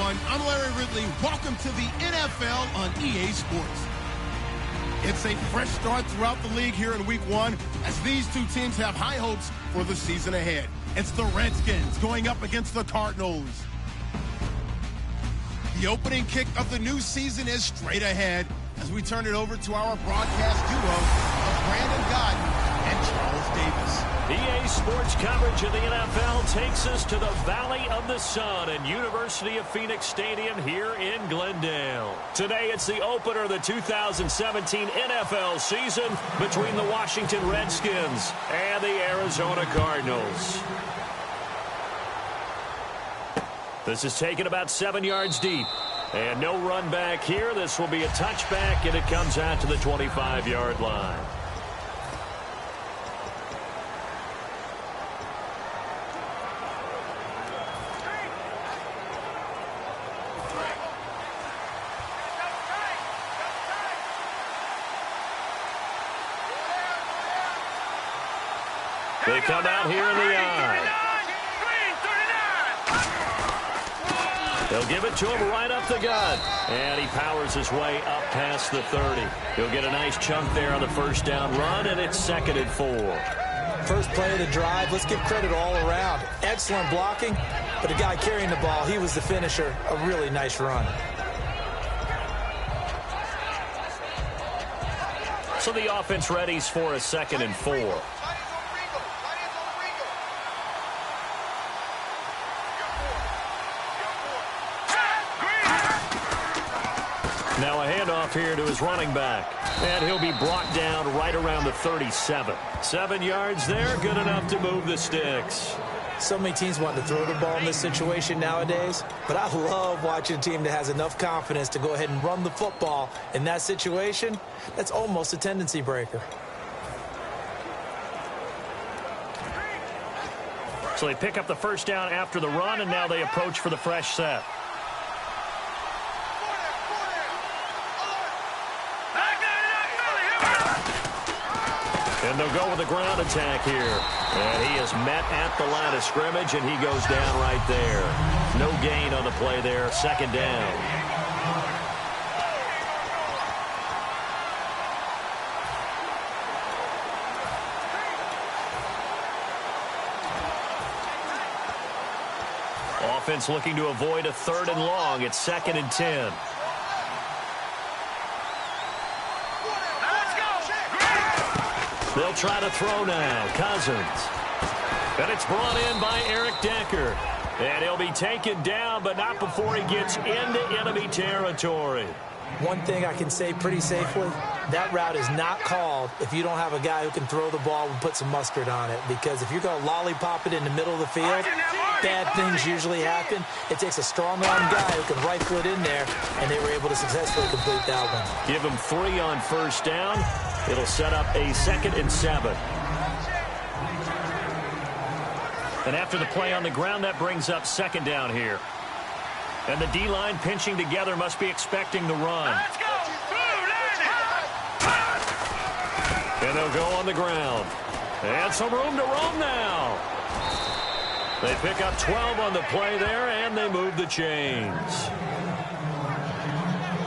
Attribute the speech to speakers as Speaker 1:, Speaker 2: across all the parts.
Speaker 1: everyone. I'm Larry Ridley. Welcome to the NFL on EA Sports. It's a fresh start throughout the league here in Week 1 as these two teams have high hopes for the season ahead. It's the Redskins going up against the Cardinals. The opening kick of the new season is straight ahead as we turn it over to our broadcast duo of Brandon Godden and Charles Davis.
Speaker 2: EA Sports coverage of the NFL takes us to the Valley of the Sun and University of Phoenix Stadium here in Glendale. Today it's the opener of the 2017 NFL season between the Washington Redskins and the Arizona Cardinals. This is taken about 7 yards deep. And no run back here. This will be a touchback, and it comes out to the 25-yard line. They come out here in the eye. They'll give it to him right up the gut. And he powers his way up past the 30. He'll get a nice chunk there on the first down run, and it's 2nd and 4.
Speaker 3: First play of the drive, let's give credit all around. Excellent blocking, but the guy carrying the ball, he was the finisher. A really nice run.
Speaker 2: So the offense readies for a 2nd and 4. Now a handoff here to his running back. And he'll be brought down right around the 37. 7 yards there, good enough to move the sticks.
Speaker 3: So many teams want to throw the ball in this situation nowadays, but I love watching a team that has enough confidence to go ahead and run the football in that situation. That's almost a tendency breaker.
Speaker 2: So they pick up the first down after the run, and now they approach for the fresh set. And they'll go with the ground attack here. And he is met at the line of scrimmage, and he goes down right there. No gain on the play there. 2nd down. Offense looking to avoid a 3rd and long. It's 2nd and 10. They'll try to throw now. Cousins. And it's brought in by Eric Decker. And he'll be taken down, but not before he gets into enemy territory.
Speaker 3: One thing I can say pretty safely, that route is not called if you don't have a guy who can throw the ball and put some mustard on it. Because if you're going to lollipop it in the middle of the field, bad things usually happen. It takes a strong-arm guy who can rifle it in there, and they were able to successfully complete that one.
Speaker 2: Give him 3 on first down. It'll set up a 2nd and 7. And after the play on the ground, that brings up 2nd down here. And the D-line pinching together must be expecting the run.
Speaker 4: Let's go!
Speaker 2: And they'll go on the ground. And some room to roam now. They pick up 12 on the play there, and they move the chains.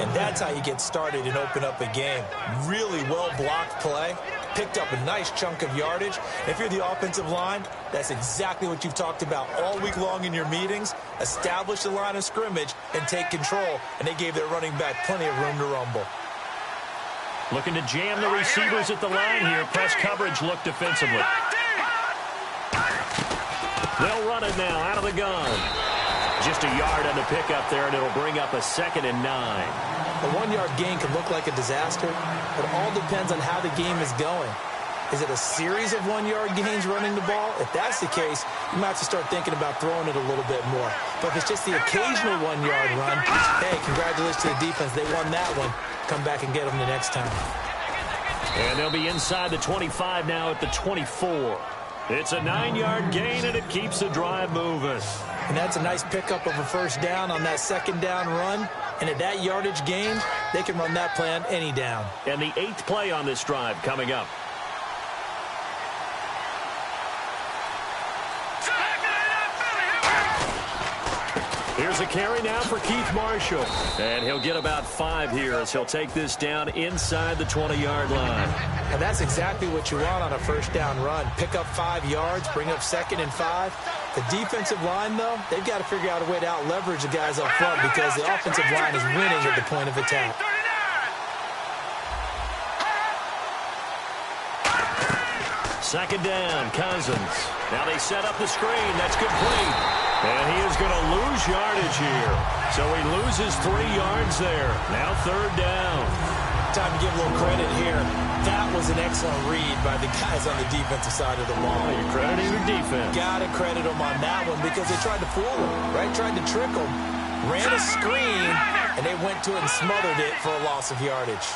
Speaker 3: And that's how you get started and open up a game. Really well-blocked play. Picked up a nice chunk of yardage. If you're the offensive line, that's exactly what you've talked about all week long in your meetings. Establish the line of scrimmage and take control. And they gave their running back plenty of room to rumble.
Speaker 2: Looking to jam the receivers at the line here. Press coverage look defensively. They'll run it now out of the gun. Just a yard on the pickup there, and it'll bring up a 2nd and 9.
Speaker 3: A 1-yard gain can look like a disaster, but it all depends on how the game is going. Is it a series of 1-yard gains running the ball? If that's the case, you might have to start thinking about throwing it a little bit more. But if it's just the occasional 1-yard run, hey, congratulations to the defense. They won that one. Come back and get them the next time.
Speaker 2: And they'll be inside the 25 now at the 24. It's a 9-yard gain, and it keeps the drive moving.
Speaker 3: And that's a nice pickup of a first down on that 2nd down run. And at that yardage gain, they can run that play on any down.
Speaker 2: And the 8th play on this drive coming up. Here's Here's a carry now for Keith Marshall. And he'll get about 5 here as he'll take this down inside the 20-yard line.
Speaker 3: And that's exactly what you want on a first down run. Pick up 5 yards, bring up 2nd and 5. The defensive line, though, they've got to figure out a way to out-leverage the guys up front because the offensive line is winning at the point of attack.
Speaker 2: Second down, Cousins. Now they set up the screen. That's complete. And he is going to lose yardage here. So he loses 3 yards there. Now 3rd down.
Speaker 3: Time to give a little credit here. That was an excellent read by the guys on the defensive side of the ball.
Speaker 2: You're crediting your defense.
Speaker 3: Got to credit them on that one because they tried to fool him, right? Tried to trick him. Ran a screen, and they went to it and smothered it for a loss of yardage.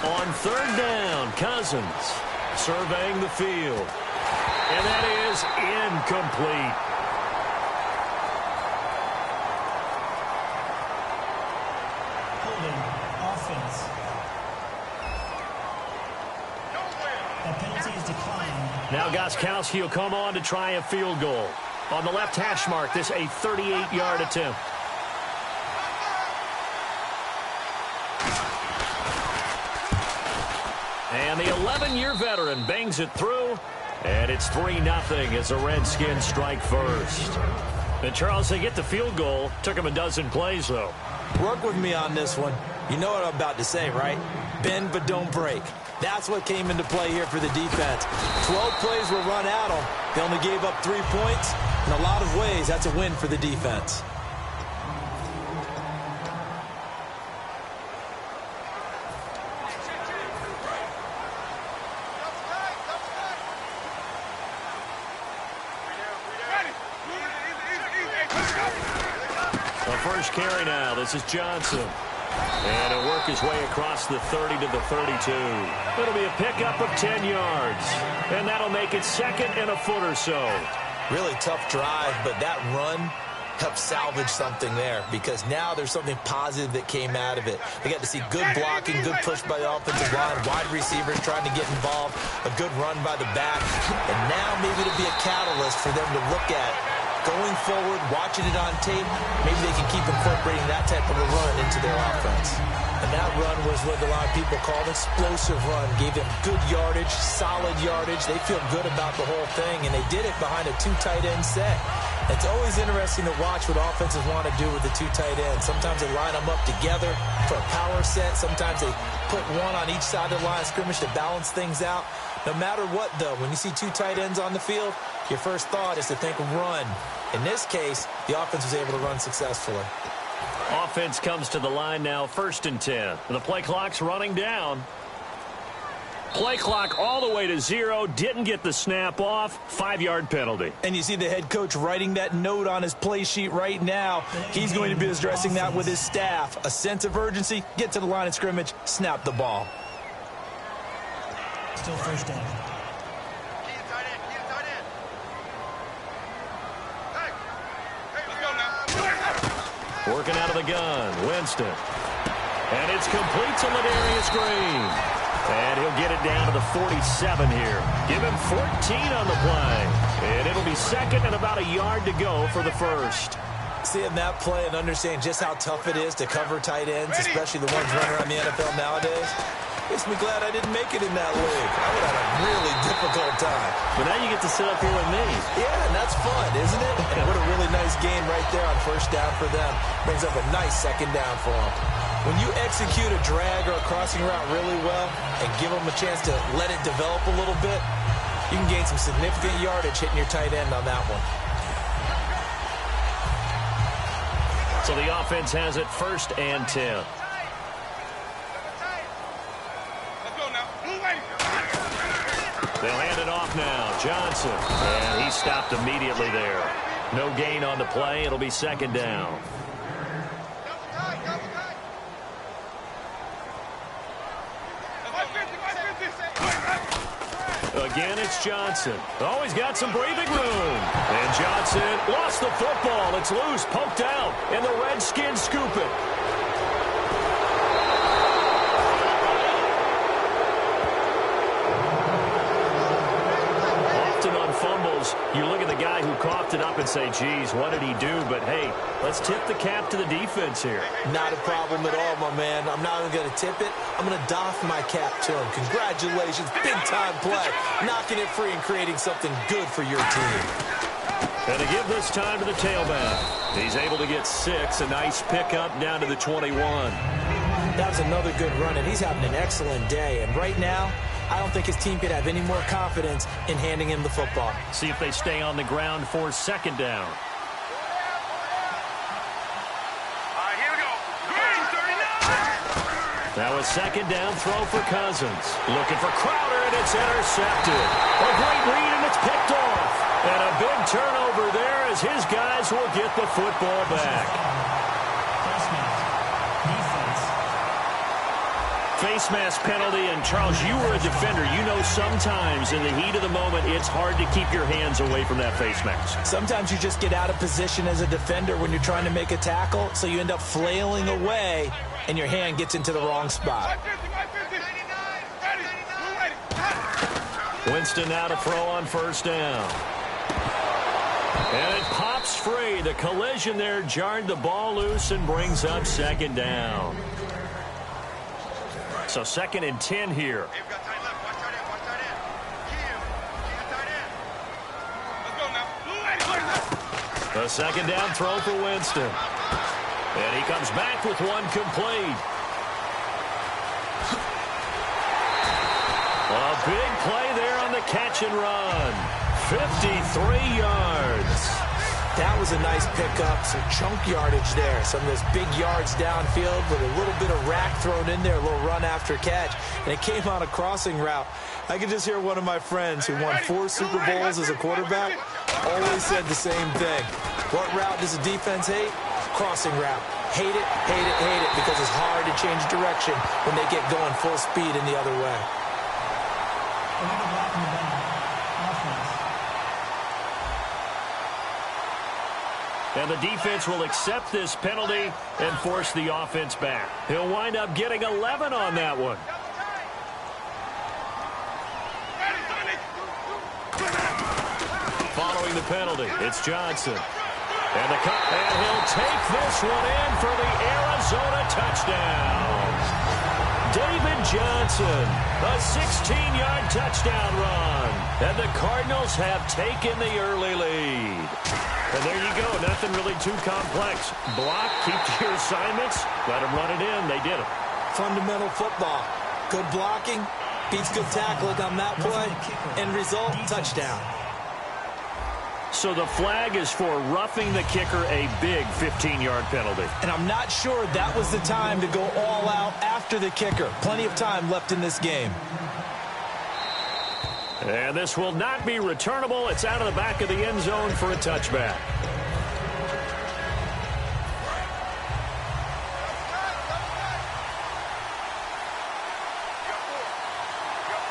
Speaker 2: On 3rd down, Cousins surveying the field. And that is incomplete.
Speaker 4: Holding offense. The penalty is declined.
Speaker 2: Now Gostkowski will come on to try a field goal. On the left hash mark, this a 38-yard attempt. And the 11-year veteran bangs it through. And it's 3-0 as the Redskins strike first. And Charles, they get the field goal. Took them a dozen plays, though.
Speaker 3: Work with me on this one. You know what I'm about to say, right? Bend but don't break. That's what came into play here for the defense. 12 plays were run at them. They only gave up 3 points. In a lot of ways, that's a win for the defense.
Speaker 2: First carry now. This is Johnson. And he'll work his way across the 30 to the 32. It'll be a pickup of 10 yards. And that'll make it 2nd and a foot or so.
Speaker 3: Really tough drive, but that run helped salvage something there because now there's something positive that came out of it. They got to see good blocking, good push by the offensive line, wide receivers trying to get involved, a good run by the back. And now maybe it'll be a catalyst for them to look at going forward, watching it on tape. Maybe they can keep incorporating that type of a run into their offense. And that run was what a lot of people call an explosive run. Gave them good yardage, solid yardage. They feel good about the whole thing, and they did it behind a 2 tight end set. It's always interesting to watch what offenses want to do with the 2 tight ends. Sometimes they line them up together for a power set. Sometimes they put one on each side of the line of scrimmage to balance things out. No matter what, though, when you see 2 tight ends on the field, your first thought is to think run. In this case, the offense was able to run successfully.
Speaker 2: Offense comes to the line now, 1st and 10. The play clock's running down. Play clock all the way to 0. Didn't get the snap off. 5-yard penalty.
Speaker 3: And you see the head coach writing that note on his play sheet right now. He's going to be addressing that with his staff. A sense of urgency, get to the line of scrimmage, snap the ball.
Speaker 4: Still first down.
Speaker 2: Working out of the gun, Winston. And it's complete to Ladarius Green. And he'll get it down to the 47 here. Give him 14 on the play. And it'll be 2nd and about a yard to go for the first.
Speaker 3: Seeing that play and understanding just how tough it is to cover tight ends, especially the ones running around the NFL nowadays, makes me glad I didn't make it in that league. I would have had a really difficult time.
Speaker 2: But now you get to sit up here with me.
Speaker 3: Yeah, and that's fun, isn't it? And what a really nice game right there on first down for them. Brings up a nice 2nd down for them. When you execute a drag or a crossing route really well and give them a chance to let it develop a little bit, you can gain some significant yardage hitting your tight end on that one.
Speaker 2: So the offense has it 1st and 10. They'll hand it off now. Johnson. And he stopped immediately there. No gain on the play. It'll be 2nd down. Again, it's Johnson. Oh, he's got some breathing room. And Johnson lost the football. It's loose, poked out, and the Redskins scoop it. Often on fumbles, you look at the guy who coughed it up and say, geez, what did he do? But, hey, let's tip the cap to the defense here.
Speaker 3: Not a problem at all, my man. I'm not even going to tip it. I'm going to doff my cap to him. Congratulations. Big-time play. Knocking it free and creating something good for your team.
Speaker 2: And to give this time to the tailback. He's able to get 6. A nice pickup down to the 21.
Speaker 3: That was another good run, and he's having an excellent day. And right now, I don't think his team could have any more confidence in handing him the football.
Speaker 2: See if they stay on the ground for 2nd down.
Speaker 5: Here we go. Green 39.
Speaker 2: Now a 2nd down throw for Cousins. Looking for Crowder, and it's intercepted. A great read, and it's picked off. And a big turnover there as his guys will get the football back. Face mask penalty, and Charles, you were a defender. You know sometimes in the heat of the moment, it's hard to keep your hands away from that face mask.
Speaker 3: Sometimes you just get out of position as a defender when you're trying to make a tackle, so you end up flailing away, and your hand gets into the wrong spot.
Speaker 2: Winston now to throw on 1st down. And it pops free. The collision there jarred the ball loose and brings up 2nd down. So 2nd and 10 here. The 2nd down throw for Winston. And he comes back with one complete. A big play there on the catch and run. 53 yards.
Speaker 3: That was a nice pickup, some chunk yardage there. Some of those big yards downfield with a little bit of rack thrown in there, a little run after catch. And it came on a crossing route. I could just hear one of my friends who won 4 Super Bowls as a quarterback always said the same thing. What route does the defense hate? Crossing route. Hate it, hate it, hate it, because it's hard to change direction when they get going full speed in the other way.
Speaker 2: And the defense will accept this penalty and force the offense back. He'll wind up getting 11 on that one. Following the penalty, it's Johnson. And the cut, and he'll take this one in for the Arizona touchdown. David Johnson, a 16-yard touchdown run. And the Cardinals have taken the early lead. And there you go, nothing really too complex. Block, keep to your assignments, let them run it in. They did it.
Speaker 3: Fundamental football. Good blocking, beats good tackling on that play. End result, touchdown.
Speaker 2: So the flag is for roughing the kicker, a big 15-yard penalty.
Speaker 3: And I'm not sure that was the time to go all out after the kicker. Plenty of time left in this game.
Speaker 2: And this will not be returnable. It's out of the back of the end zone for a touchback.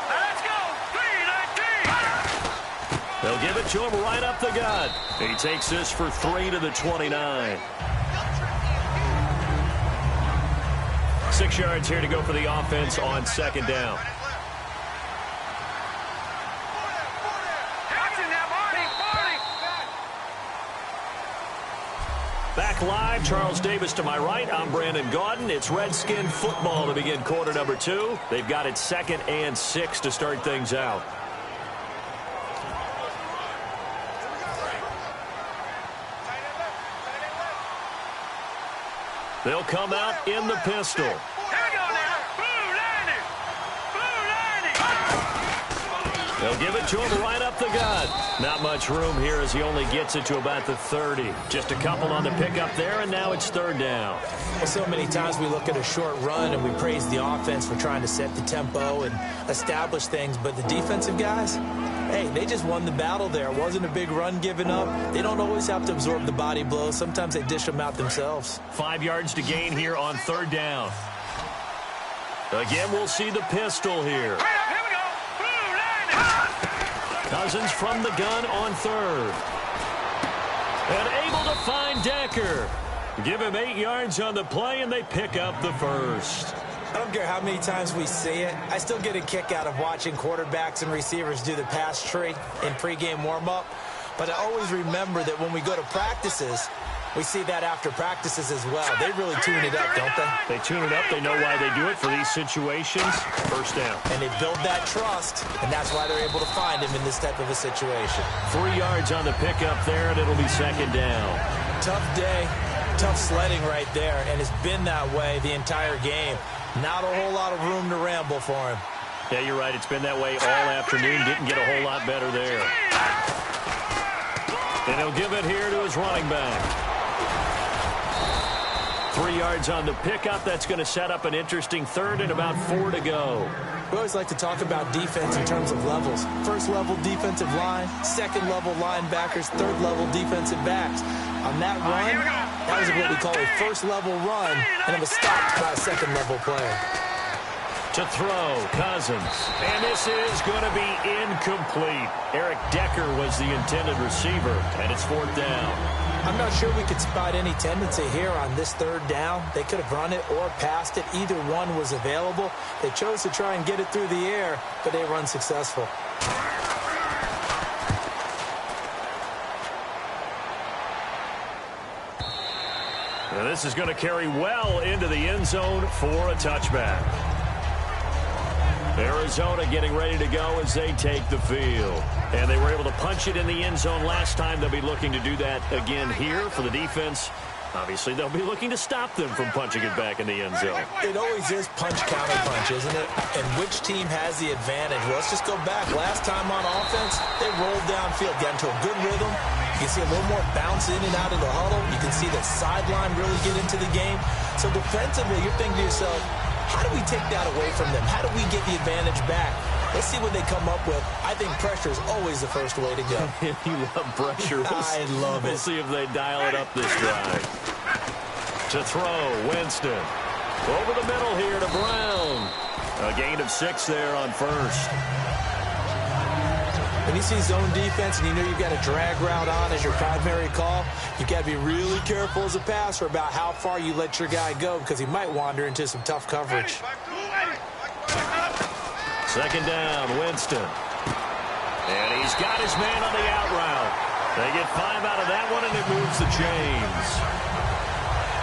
Speaker 5: Let's go. 3-19.
Speaker 2: They'll give it to him right up the gut. He takes this for 3 to the 29. 6 yards here to go for the offense on 2nd down. Back live, Charles Davis to my right. I'm Brandon Gaudin. It's Redskin football to begin quarter number 2. They've got it 2nd and 6 to start things out. They'll come out in the pistol.
Speaker 5: Here we go now. Blue 90. Blue 90.
Speaker 2: They'll give it to him right up the gut. Not much room here as he only gets it to about the 30. Just a couple on the pickup there, and now it's 3rd down.
Speaker 3: Well, so many times we look at a short run and we praise the offense for trying to set the tempo and establish things, but the defensive guys, hey, they just won the battle there. It wasn't a big run given up. They don't always have to absorb the body blows. Sometimes they dish them out themselves.
Speaker 2: 5 yards to gain here on 3rd down. Again, we'll see the pistol here.
Speaker 5: Here we go. Blue 90.
Speaker 2: Cousins from the gun on 3rd. And able to find Decker. Give him 8 yards on the play, and they pick up the 1st.
Speaker 3: I don't care how many times we see it. I still get a kick out of watching quarterbacks and receivers do the pass tree in pregame warm-up. But I always remember that when we go to practices, we see that after practices as well. They really tune it up, don't they?
Speaker 2: They tune it up. They know why they do it for these situations. First down.
Speaker 3: And they build that trust, and that's why they're able to find him in this type of a situation.
Speaker 2: 3 yards on the pickup there, and it'll be second down.
Speaker 3: Tough day, tough sledding right there, and it's been that way the entire game. Not a whole lot of room to ramble for him.
Speaker 2: Yeah, you're right. It's been that way all afternoon. Didn't get a whole lot better there. And he'll give it here to his running back. 3 yards on the pickup. That's going to set up an interesting third and about 4 to go.
Speaker 3: We always like to talk about defense in terms of levels. First level defensive line, second level linebackers, third level defensive backs. On that run, that was what we call a first level run, and it was stopped by a second level player.
Speaker 2: To throw, Cousins. And this is going to be incomplete. Eric Decker was the intended receiver, and it's 4th down.
Speaker 3: I'm not sure we could spot any tendency here on this third down. They could have run it or passed it. Either one was available. They chose to try and get it through the air, but they were unsuccessful.
Speaker 2: Now this is going to carry well into the end zone for a touchback. Arizona getting ready to go as they take the field. And they were able to punch it in the end zone last time. They'll be looking to do that again here for the defense. Obviously, they'll be looking to stop them from punching it back in the end zone.
Speaker 3: It always is punch-counter-punch, isn't it? And which team has the advantage? Well, let's just go back. Last time on offense, they rolled downfield, got into a good rhythm. You can see a little more bounce in and out of the huddle. You can see the sideline really get into the game. So defensively, you're thinking to yourself, how do we take that away from them? How do we get the advantage back? Let's see what they come up with. I think pressure is always the first way to go.
Speaker 2: You love pressure.
Speaker 3: I love it.
Speaker 2: We'll see if they dial it up this drive. To throw, Winston. Over the middle here to Brown. A gain of 6 there on first.
Speaker 3: When you see zone defense and you know you've got a drag route on as your primary call, you've got to be really careful as a passer about how far you let your guy go because he might wander into some tough coverage.
Speaker 2: Second down, Winston. And he's got his man on the out route. They get 5 out of that one, and it moves the chains.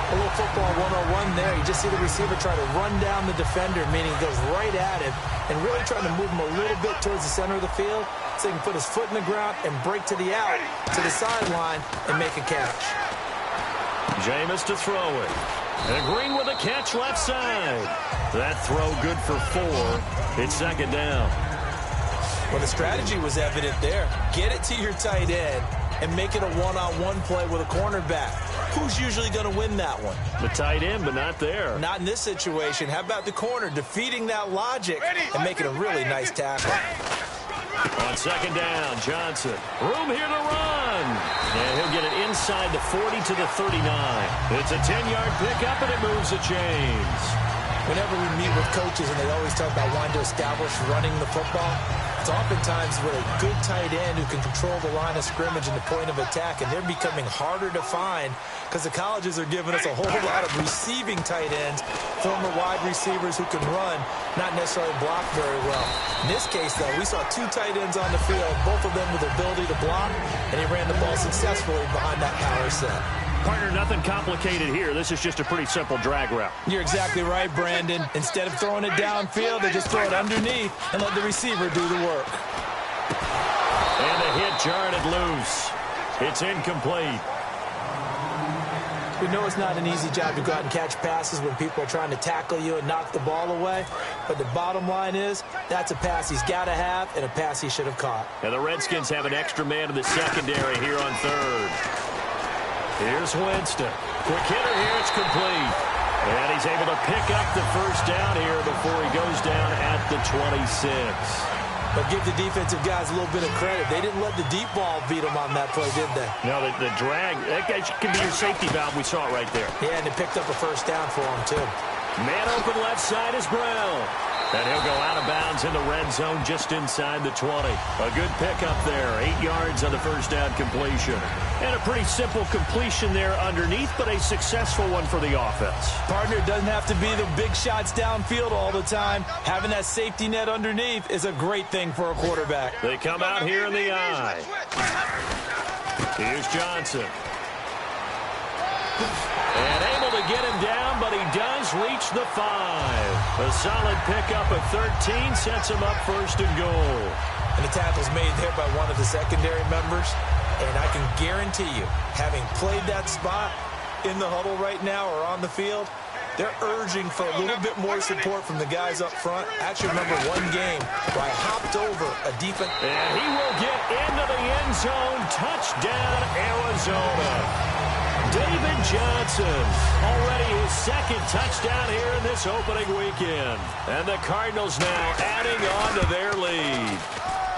Speaker 3: A little football 101 there. You just see the receiver try to run down the defender, meaning he goes right at him, and really trying to move him a little bit towards the center of the field so he can put his foot in the ground and break to the out, to the sideline, and make a catch.
Speaker 2: Jameis to throw it. And Green with a catch left side. That throw good for 4. It's second down.
Speaker 3: Well, the strategy was evident there. Get it to your tight end and make it a one-on-one play with a cornerback. Who's usually going to win that one?
Speaker 2: The tight end, but not there.
Speaker 3: Not in this situation. How about the corner defeating that logic and making a really nice tackle?
Speaker 2: On second down, Johnson. Room here to run. And he'll get it inside the 40 to the 39. It's a 10-yard pickup, and it moves the chains.
Speaker 3: Whenever we meet with coaches and they always talk about wanting to establish running the football, it's oftentimes with a good tight end who can control the line of scrimmage and the point of attack, and they're becoming harder to find because the colleges are giving us a whole lot of receiving tight ends, former wide receivers who can run, not necessarily block very well. In this case, though, we saw 2 tight ends on the field, both of them with the ability to block, and he ran the ball successfully behind that power set.
Speaker 2: Partner, nothing complicated here. This is just a pretty simple drag route.
Speaker 3: You're exactly right, Brandon. Instead of throwing it downfield, they just throw it underneath and let the receiver do the work.
Speaker 2: And the hit jarred it loose. It's incomplete.
Speaker 3: We know it's not an easy job to go out and catch passes when people are trying to tackle you and knock the ball away. But the bottom line is, that's a pass he's got to have and a pass he should have caught.
Speaker 2: And the Redskins have an extra man in the secondary here on third. Here's Winston. Quick hitter here. It's complete. And he's able to pick up the first down here before he goes down at the 26.
Speaker 3: But give the defensive guys a little bit of credit. They didn't let the deep ball beat them on that play, did they?
Speaker 2: No, the drag, that can be your safety valve. We saw it right there.
Speaker 3: Yeah, and it picked up a first down for him, too.
Speaker 2: Man open left side is Brown. And he'll go out of bounds in the red zone just inside the 20. A good pickup there. 8 yards on the first down completion. And a pretty simple completion there underneath, but a successful one for the offense.
Speaker 3: Partner, it doesn't have to be the big shots downfield all the time. Having that safety net underneath is a great thing for a quarterback.
Speaker 2: They come out here in the eye. Here's Johnson. And able to get him down, but he does reach the 5. A solid pickup of 13 sets him up first and goal.
Speaker 3: And the tackle's made there by one of the secondary members. And I can guarantee you, having played that spot in the huddle right now or on the field, they're urging for a little bit more support from the guys up front. I actually remember one game where I hopped over a defense.
Speaker 2: And he will get into the end zone. Touchdown, Arizona. David Johnson, already his second touchdown here in this opening weekend. And the Cardinals now adding on to their lead.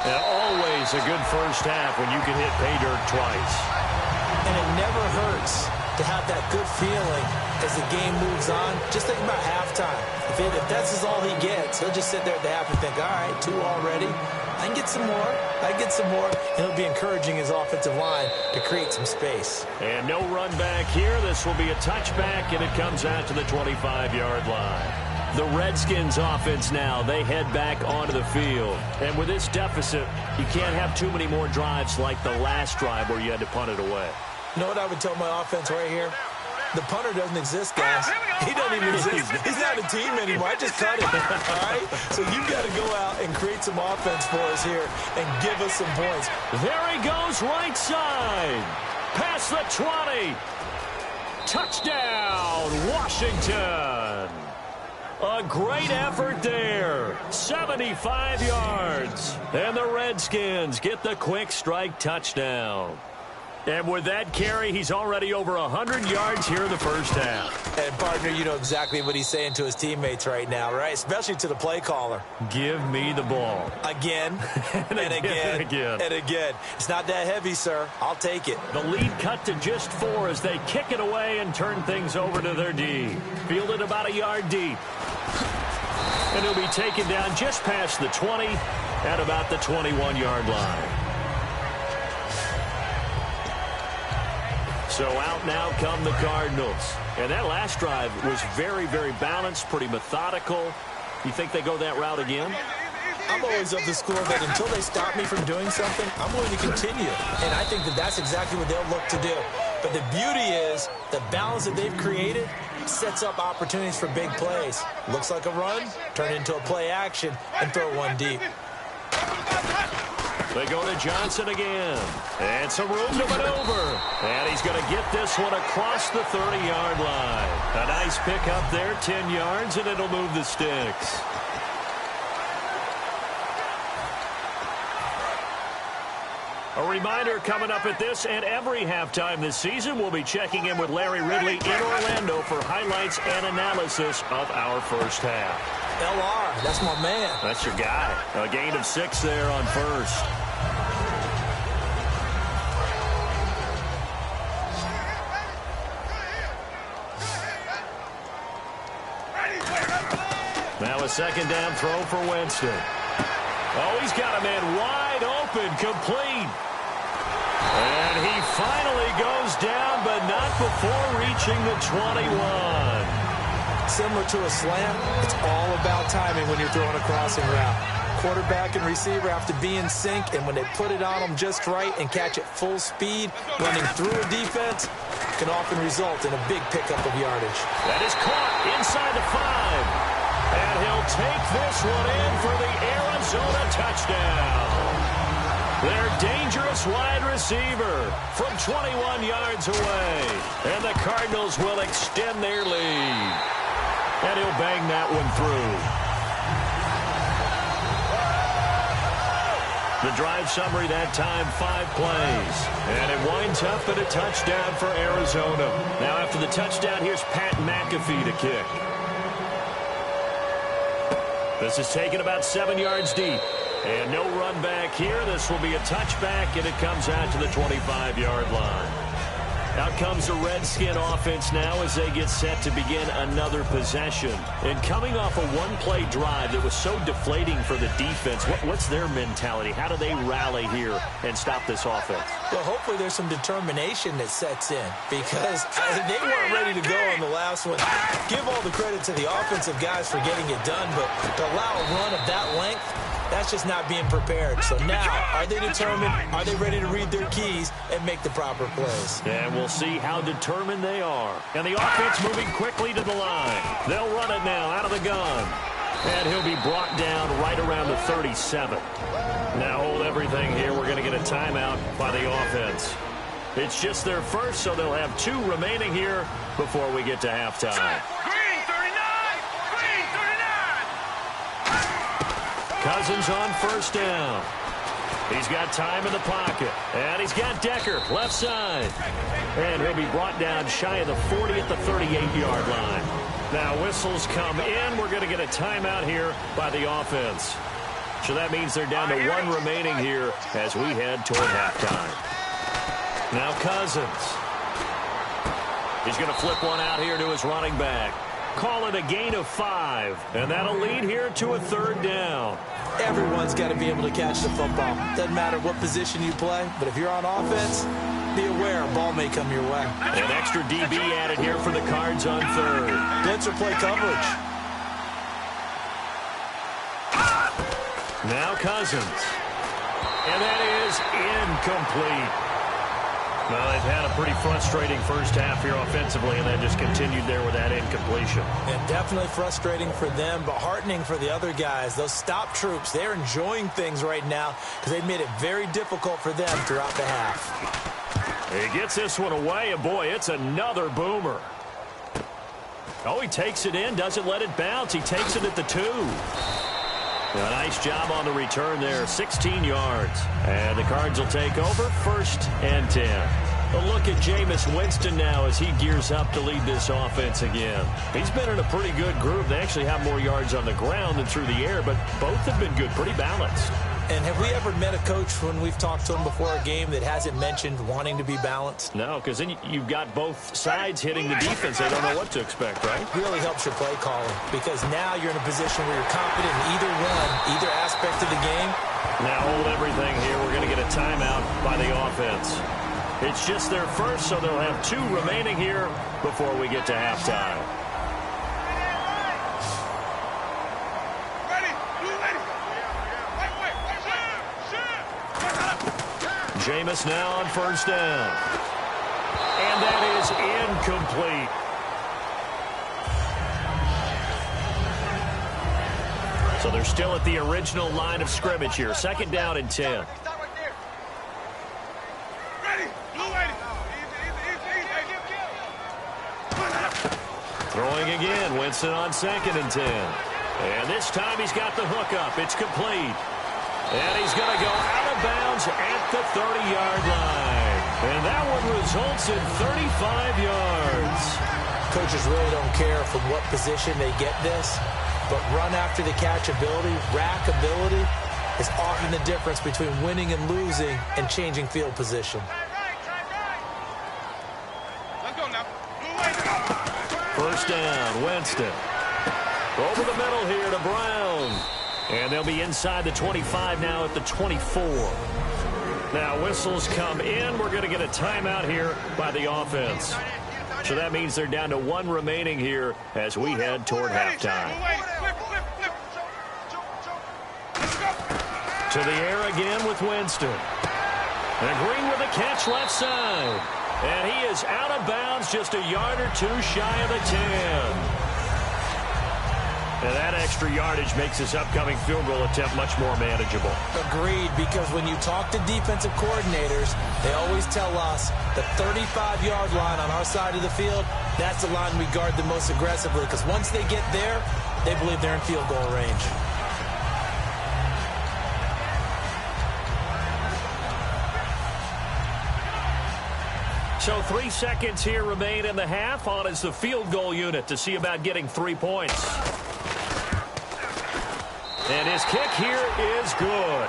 Speaker 2: And always a good first half when you can hit pay dirt twice.
Speaker 3: And it never hurts to have that good feeling as the game moves on. Just think about halftime. If that's all he gets, he'll just sit there at the half and think, all right, 2 already. I can get some more. I can get some more. And he'll be encouraging his offensive line to create some space.
Speaker 2: And no run back here. This will be a touchback, and it comes out to the 25-yard line. The Redskins offense now, they head back onto the field. And with this deficit, you can't have too many more drives like the last drive where you had to punt it away.
Speaker 3: You know what I would tell my offense right here? The punter doesn't exist, guys. He doesn't even exist. He's not a team anymore. I just cut him, all right? So you've got to go out and create some offense for us here and give us some points.
Speaker 2: There he goes, right side. Past the 20. Touchdown, Washington. A great effort there. 75 yards. And the Redskins get the quick strike touchdown. And with that carry, he's already over 100 yards here in the first half.
Speaker 3: And, partner, you know exactly what he's saying to his teammates right now, right? Especially to the play caller.
Speaker 2: Give me the ball.
Speaker 3: Again, and again, and again. It's not that heavy, sir. I'll take it.
Speaker 2: The lead cut to just 4 as they kick it away and turn things over to their D. Fielded about a yard deep. And he'll be taken down just past the 20 at about the 21-yard line. So out now come the Cardinals. And that last drive was very, very balanced, pretty methodical. You think they go that route again?
Speaker 3: I'm always of the school that until they stop me from doing something, I'm going to continue. And I think that that's exactly what they'll look to do. But the beauty is the balance that they've created sets up opportunities for big plays. Looks like a run, turn it into a play action, and throw one deep.
Speaker 2: They go to Johnson again. And some room to maneuver. And he's going to get this one across the 30-yard line. A nice pickup there, 10 yards, and it'll move the sticks. A reminder coming up at this and every halftime this season, we'll be checking in with Larry Ridley in Orlando for highlights and analysis of our first half.
Speaker 3: LR, that's my man.
Speaker 2: That's your guy. A gain of 6 there on first. Now a second down throw for Winston. Oh, he's got a man wide open, complete. And he finally goes down, but not before reaching the 21.
Speaker 3: Similar to a slam, it's all about timing when you're throwing a crossing route. Quarterback and receiver have to be in sync, and when they put it on them just right and catch it full speed, running through a defense can often result in a big pickup of yardage.
Speaker 2: That is caught inside the 5. And he'll take this one in for the Arizona touchdown. Their dangerous wide receiver from 21 yards away. And the Cardinals will extend their lead. And he'll bang that one through. The drive summary that time, 5 plays. And it winds up in a touchdown for Arizona. Now after the touchdown, here's Pat McAfee to kick. This is taken about 7 yards deep. And no run back here. This will be a touchback, and it comes out to the 25-yard line. Out comes the Redskin offense now as they get set to begin another possession. And coming off a one-play drive that was so deflating for the defense, what's their mentality? How do they rally here and stop this offense?
Speaker 3: Well, hopefully there's some determination that sets in because they weren't ready to go on the last one. Give all the credit to the offensive guys for getting it done, but to allow a run of that length, That's just not being prepared. So now, are they determined? Are they ready to read their keys and make the proper plays?
Speaker 2: And we'll see how determined they are. And the offense moving quickly to the line. They'll run it now out of the gun. And he'll be brought down right around the 37. Now hold everything here. We're going to get a timeout by the offense. It's just their first, so they'll have 2 remaining here before we get to halftime.
Speaker 5: Green 39! Green 39!
Speaker 2: Cousins on first down. He's got time in the pocket. And he's got Decker left side. And he'll be brought down shy of the 40 at the 38-yard line. Now whistles come in. We're going to get a timeout here by the offense. So that means they're down to 1 remaining here as we head toward halftime. Now Cousins. He's going to flip one out here to his running back. Call it a gain of 5. And that'll lead here to a 3rd down.
Speaker 3: Everyone's got to be able to catch the football. Doesn't matter what position you play, but if you're on offense, be aware a ball may come your way.
Speaker 2: An extra DB added here for the Cards on 3rd.
Speaker 3: Blitzer play coverage.
Speaker 2: Now Cousins. And that is incomplete. Well, they've had a pretty frustrating first half here offensively, and then just continued there with that incompletion.
Speaker 3: And definitely frustrating for them, but heartening for the other guys. Those stop troops, they're enjoying things right now because they've made it very difficult for them throughout the half.
Speaker 2: He gets this one away, and boy, it's another boomer. Oh, he takes it in, doesn't let it bounce. He takes it at the 2. A nice job on the return there, 16 yards. And the Cards will take over, 1st and 10. A look at Jameis Winston now as he gears up to lead this offense again. He's been in a pretty good group. They actually have more yards on the ground than through the air, but both have been good, pretty balanced.
Speaker 3: And have we ever met a coach when we've talked to him before a game that hasn't mentioned wanting to be balanced?
Speaker 2: No, because then you've got both sides hitting the defense. They don't know what to expect, right?
Speaker 3: Really helps your play calling because now you're in a position where you're confident in either one, either aspect of the game.
Speaker 2: Now hold everything here. We're going to get a timeout by the offense. It's just their first, so they'll have 2 remaining here before we get to halftime. Jameis now on first down. And that is incomplete. So they're still at the original line of scrimmage here. 2nd down and 10. Throwing again. Winston on 2nd and 10. And this time he's got the hook up. It's complete. And he's going to go out of bounds at the 30-yard line. And that one results in 35 yards.
Speaker 3: Coaches really don't care from what position they get this, but run after the catch ability, rack ability, is often the difference between winning and losing and changing field position.
Speaker 5: Let's go now.
Speaker 2: 1st down, Winston. Over the middle here to Brown. And they'll be inside the 25 now at the 24. Now whistles come in. We're going to get a timeout here by the offense. So that means they're down to 1 remaining here as we head toward halftime. To the air again with Winston. And Green with a catch left side. And he is out of bounds just a yard or 2 shy of the 10. And that extra yardage makes this upcoming field goal attempt much more manageable.
Speaker 3: Agreed, because when you talk to defensive coordinators, they always tell us the 35-yard line on our side of the field, that's the line we guard the most aggressively, because once they get there, they believe they're in field goal range.
Speaker 2: So 3 seconds here remain in the half. On is the field goal unit to see about getting 3 points. And his kick here is good.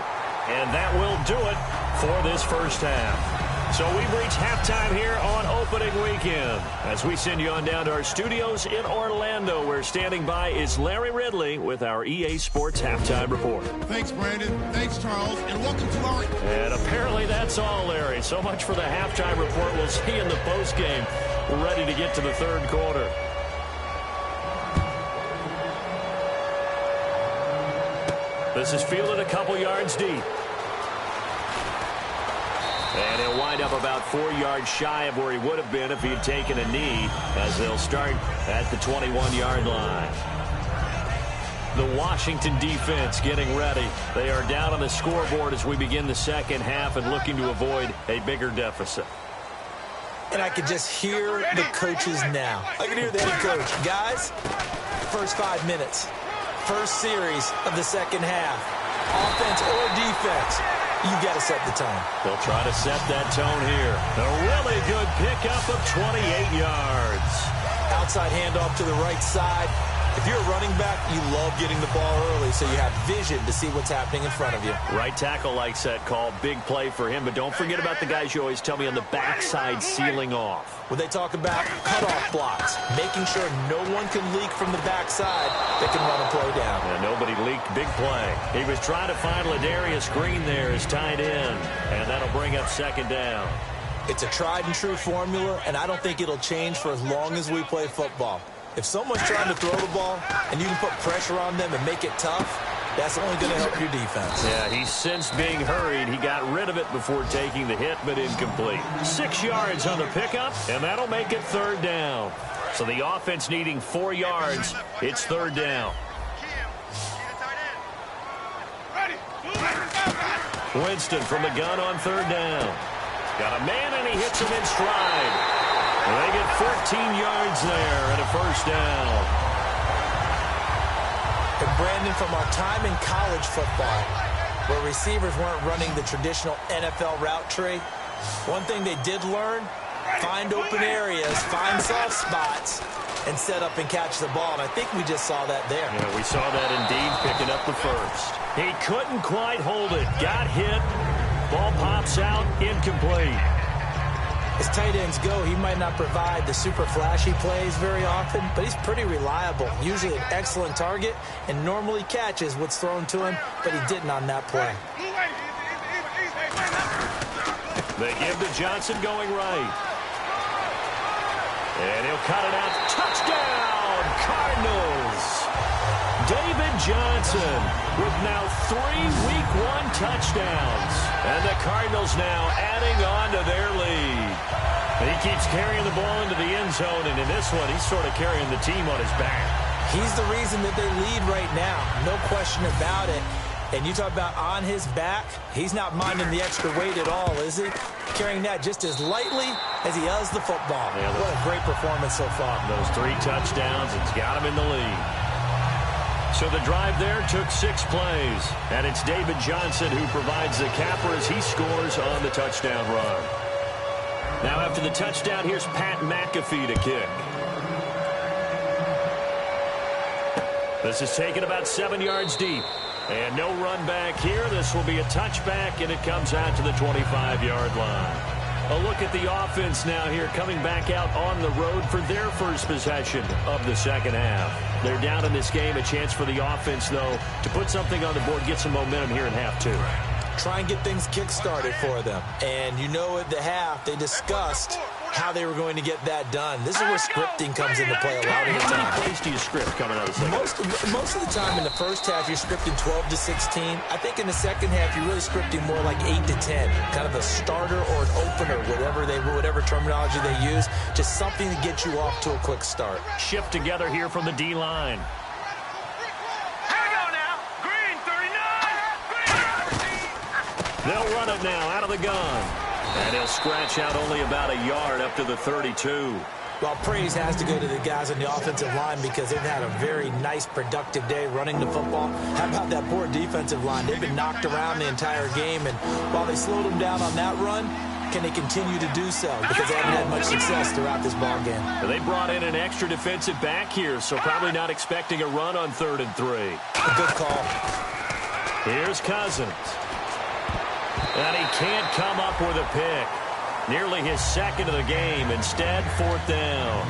Speaker 2: And that will do it for this first half. So we've reached halftime here on opening weekend. As we send you on down to our studios in Orlando, where standing by is Larry Ridley with our EA Sports Halftime Report.
Speaker 1: Thanks, Brandon. Thanks, Charles. And welcome to our...
Speaker 2: And apparently that's all, Larry. So much for the halftime report. We'll see you in the postgame. We're ready to get to the 3rd quarter. This is fielded a couple yards deep. And he'll wind up about 4 yards shy of where he would have been if he had taken a knee, as they'll start at the 21-yard line. The Washington defense getting ready. They are down on the scoreboard as we begin the second half and looking to avoid a bigger deficit.
Speaker 3: And I can just hear the coaches now. I can hear the head coach. Guys, first 5 minutes, first series of the second half, offense or defense, you got to set the tone.
Speaker 2: They'll try to set that tone here. A really good pickup of 28 yards.
Speaker 3: Outside handoff to the right side. If you're a running back, you love getting the ball early so you have vision to see what's happening in front of you.
Speaker 2: Right tackle likes that call. Big play for him. But don't forget about the guys you always tell me on the backside sealing off.
Speaker 3: When they talk about cutoff blocks, making sure no one can leak from the backside that can run a play down.
Speaker 2: And nobody leaked. Big play. He was trying to find Ladarius Green there as tight end. And that'll bring up second down.
Speaker 3: It's a tried and true formula, and I don't think it'll change for as long as we play football. If someone's trying to throw the ball and you can put pressure on them and make it tough, that's only going to help your defense.
Speaker 2: Yeah, he's since being hurried. He got rid of it before taking the hit, but incomplete. 6 yards on the pickup, and that'll make it third down. So the offense needing 4 yards. It's third down. Winston from the gun on third down. Got a man, and he hits him in stride. They get 14 yards there and a first down.
Speaker 3: And Brandon, from our time in college football, where receivers weren't running the traditional NFL route tree, one thing they did learn, find open areas, find soft spots, and set up and catch the ball. And I think we just saw that there.
Speaker 2: Yeah, we saw that indeed, picking up the first. He couldn't quite hold it. Got hit. Ball pops out, incomplete.
Speaker 3: As tight ends go, he might not provide the super flashy plays very often, but he's pretty reliable. Usually an excellent target and normally catches what's thrown to him, but he didn't on that play.
Speaker 2: They give to Johnson going right. And he'll cut it out. Touchdown, Cardinals. David Johnson with now 3 Week 1 touchdowns. And the Cardinals now adding on to their lead. He keeps carrying the ball into the end zone, and in this one, he's sort of carrying the team on his back.
Speaker 3: He's the reason that they lead right now. No question about it. And you talk about on his back, he's not minding the extra weight at all, is he? Carrying that just as lightly as he does the football. Yeah, what a great performance so far.
Speaker 2: Those 3 touchdowns, it's got him in the lead. So the drive there took 6 plays, and it's David Johnson who provides the capper as he scores on the touchdown run. Now after the touchdown, here's Pat McAfee to kick. This is taken about 7 yards deep. And no run back here. This will be a touchback, and it comes out to the 25-yard line. A look at the offense now here, coming back out on the road for their first possession of the second half. They're down in this game. A chance for the offense, though, to put something on the board, get some momentum here in half 2.
Speaker 3: Try and get things kick-started for them. And you know at the half, they discussed how they were going to get that done. This is where scripting comes into play a lot of the time.
Speaker 2: How many plays do you script coming out of the second?
Speaker 3: Most of the time in the first half, you're scripting 12 to 16. I think in the second half, you're really scripting more like 8 to 10. Kind of a starter or an opener, whatever terminology they use. Just something to get you off to a quick start.
Speaker 2: Shift together here from the D-line. They'll run it now out of the gun. And he'll scratch out only about a yard up to the 32.
Speaker 3: Well, praise has to go to the guys on the offensive line because they've had a very nice, productive day running the football. How about that poor defensive line? They've been knocked around the entire game, and while they slowed them down on that run, can they continue to do so? Because they haven't had much success throughout this ball game.
Speaker 2: They brought in an extra defensive back here, so probably not expecting a run on 3rd and 3.
Speaker 3: A good call.
Speaker 2: Here's Cousins. And he can't come up with a pick. Nearly his second of the game. Instead, 4th down.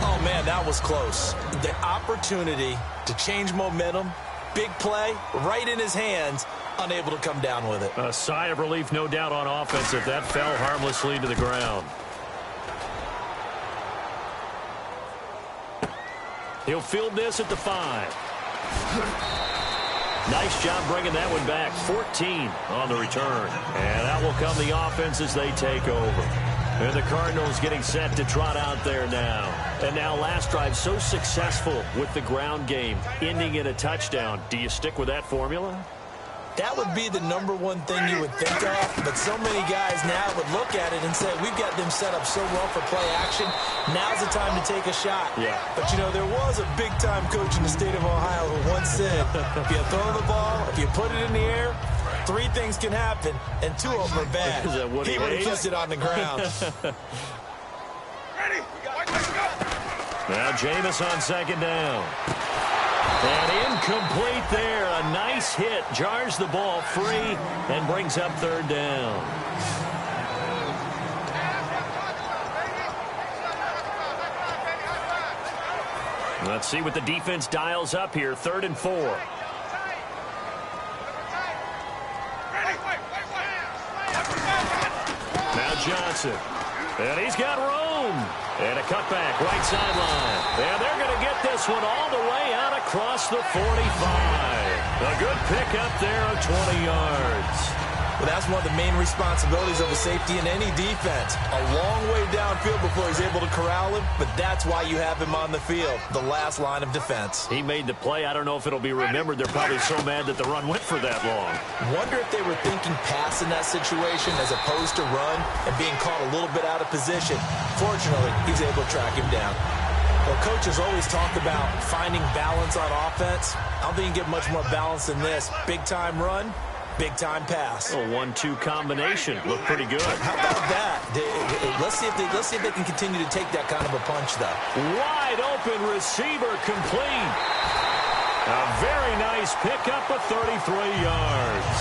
Speaker 3: Oh, man, that was close. The opportunity to change momentum, big play, right in his hands, unable to come down with it.
Speaker 2: A sigh of relief, no doubt, on offense if that fell harmlessly to the ground. He'll field this at the 5. Nice job bringing that one back. 14 on the return. And out will come the offense as they take over. And the Cardinals getting set to trot out there now. And now last drive so successful with the ground game, ending in a touchdown. Do you stick with that formula?
Speaker 3: That would be the number one thing you would think of, but so many guys now would look at it and say, we've got them set up so well for play action, now's the time to take a shot.
Speaker 2: Yeah.
Speaker 3: But, you know, there was a big-time coach in the state of Ohio who once said, if you throw the ball, if you put it in the air, 3 things can happen, and 2 of them are bad.
Speaker 2: Is that what
Speaker 3: he would have kept it on the ground.
Speaker 5: Ready? Let's go.
Speaker 2: Now Jameis on second down. And incomplete there. A nice hit. Jars the ball free and brings up third down. Let's see what the defense dials up here. 3rd and 4. Now Johnson. And he's got room. And a cutback, right sideline. And they're going to get this one all the way out across the 45. A good pickup there of 20 yards.
Speaker 3: Well, that's one of the main responsibilities of a safety in any defense. A long way downfield before he's able to corral him, but that's why you have him on the field, the last line of defense.
Speaker 2: He made the play. I don't know if it'll be remembered. They're probably so mad that the run went for that long.
Speaker 3: Wonder if they were thinking pass in that situation as opposed to run and being caught a little bit out of position. Fortunately, he's able to track him down. Well, coaches always talk about finding balance on offense. I don't think you get much more balance than this. Big-time run, big-time pass.
Speaker 2: A 1-2 combination. Looked pretty good.
Speaker 3: How about that? Let's see if they can continue to take that kind of a punch, though.
Speaker 2: Wide open receiver complete. A very nice pickup of 33 yards.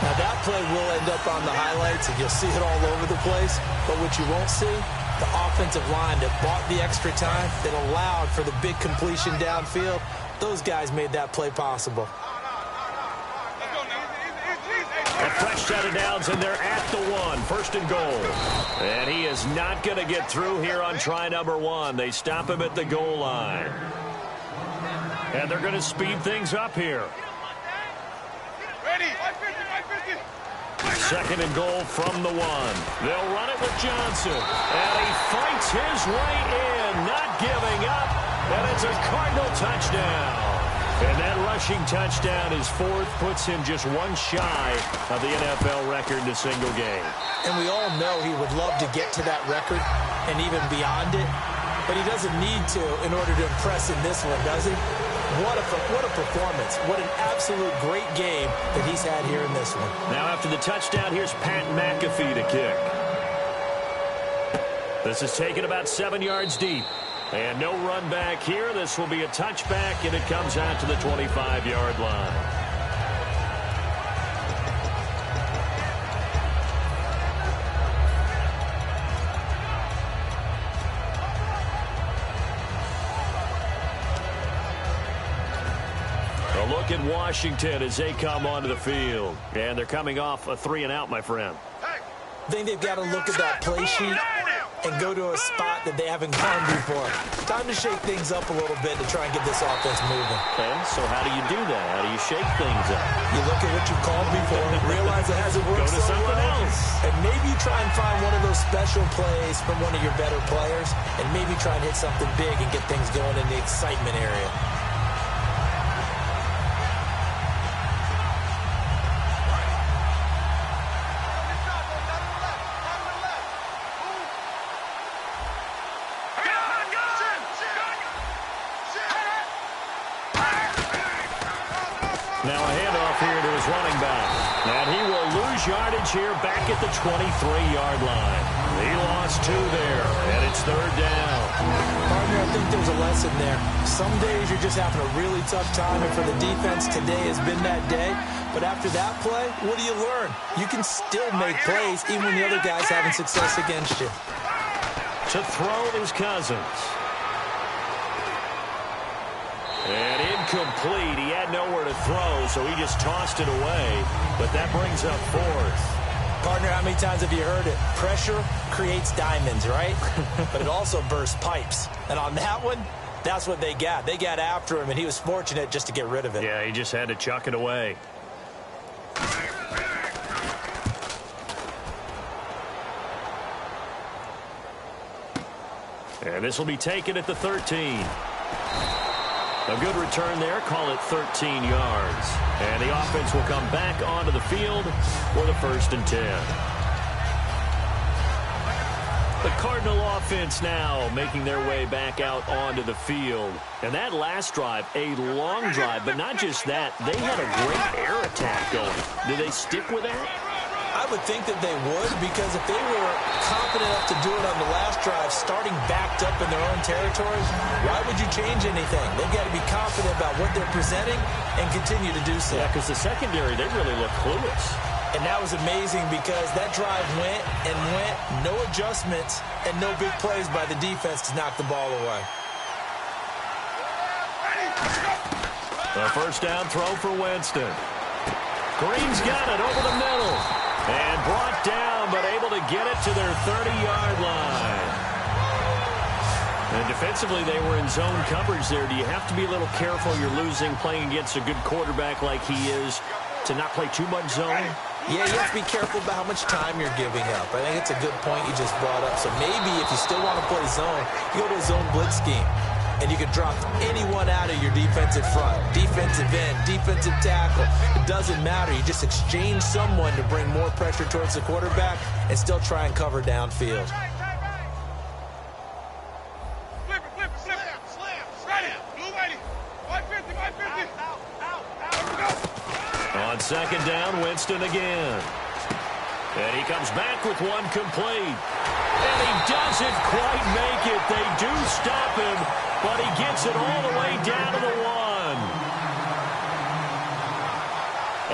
Speaker 3: Now, that play will end up on the highlights, and you'll see it all over the place. But what you won't see, the offensive line that bought the extra time, that allowed for the big completion downfield, those guys made that play possible.
Speaker 2: A fresh set of downs, and they're at the 1. 1st and goal. And he is not going to get through here on try number 1. They stop him at the goal line. And they're going to speed things up here.
Speaker 5: Ready?
Speaker 2: 2nd and goal from the 1. They'll run it with Johnson. And he fights his way in, not giving up. And it's a Cardinal touchdown. And that rushing touchdown, his 4th, puts him just 1 shy of the NFL record in a single game.
Speaker 3: And we all know he would love to get to that record and even beyond it. But he doesn't need to in order to impress in this one, does he? What a performance. What an absolute great game that he's had here in this one.
Speaker 2: Now after the touchdown, here's Pat McAfee to kick. This is taken about 7 yards deep. And no run back here. This will be a touchback, and it comes out to the 25-yard line. A look at Washington as they come onto the field. And they're coming off a 3-and-out, my friend.
Speaker 3: I think they've got to look at that play sheet and go to a spot that they haven't gone before. Time to shake things up a little bit to try and get this offense moving.
Speaker 2: Okay, so how do you do that? How do you shake things up?
Speaker 3: You look at what you've called before, realize it hasn't worked
Speaker 2: Go to
Speaker 3: so
Speaker 2: something
Speaker 3: well,
Speaker 2: else.
Speaker 3: and maybe try and find one of those special plays from one of your better players, and maybe try and hit something big and get things going in the excitement area.
Speaker 2: Now a handoff here to his running back. And he will lose yardage here back at the 23-yard line. He lost 2 there, and it's 3rd down.
Speaker 3: Partner, I think there's a lesson there. Some days you're just having a really tough time, and for the defense, today has been that day. But after that play, what do you learn? You can still make plays even when the other guy's having success against you.
Speaker 2: To throw is Cousins. And incomplete. He had nowhere to throw, so he just tossed it away. But that brings up 4th.
Speaker 3: Partner, how many times have you heard it? Pressure creates diamonds, right? But it also bursts pipes. And on that one, That's what they got. They got after him, and he was fortunate just to get rid of it.
Speaker 2: Yeah, he just had to chuck it away. And this will be taken at the 13. A good return there. Call it 13 yards. And the offense will come back onto the field for the 1st and 10. The Cardinal offense now making their way back out onto the field. And that last drive, a long drive, but not just that. They had a great air attack going. Do they stick with that?
Speaker 3: I would think that they would, because if they were confident enough to do it on the last drive, starting backed up in their own territory, why would you change anything? They've got to be confident about what they're presenting and continue to do so.
Speaker 2: Yeah, because the secondary, they really look clueless.
Speaker 3: And that was amazing because that drive went and went, no adjustments, and no big plays by the defense to knock the ball away.
Speaker 2: The 1st down throw for Winston. Green's got it over the middle. And brought down, but able to get it to their 30-yard line. And defensively, they were in zone coverage there. Do you have to be a little careful? You're losing, playing against a good quarterback like he is, to not play too much zone?
Speaker 3: Yeah, you have to be careful about how much time you're giving up. I think it's a good point you just brought up. So maybe if you still want to play zone, you go to a zone blitz scheme. And you can drop anyone out of your defensive front, defensive end, defensive tackle. It doesn't matter. You just exchange someone to bring more pressure towards the quarterback and still try and cover downfield.
Speaker 5: Flip it, slam. Ready, blue lady. 150.
Speaker 2: On 2nd down, Winston again. And he comes back with one complete. And he doesn't quite make it. They do stop him, but he gets it all the way down to the 1.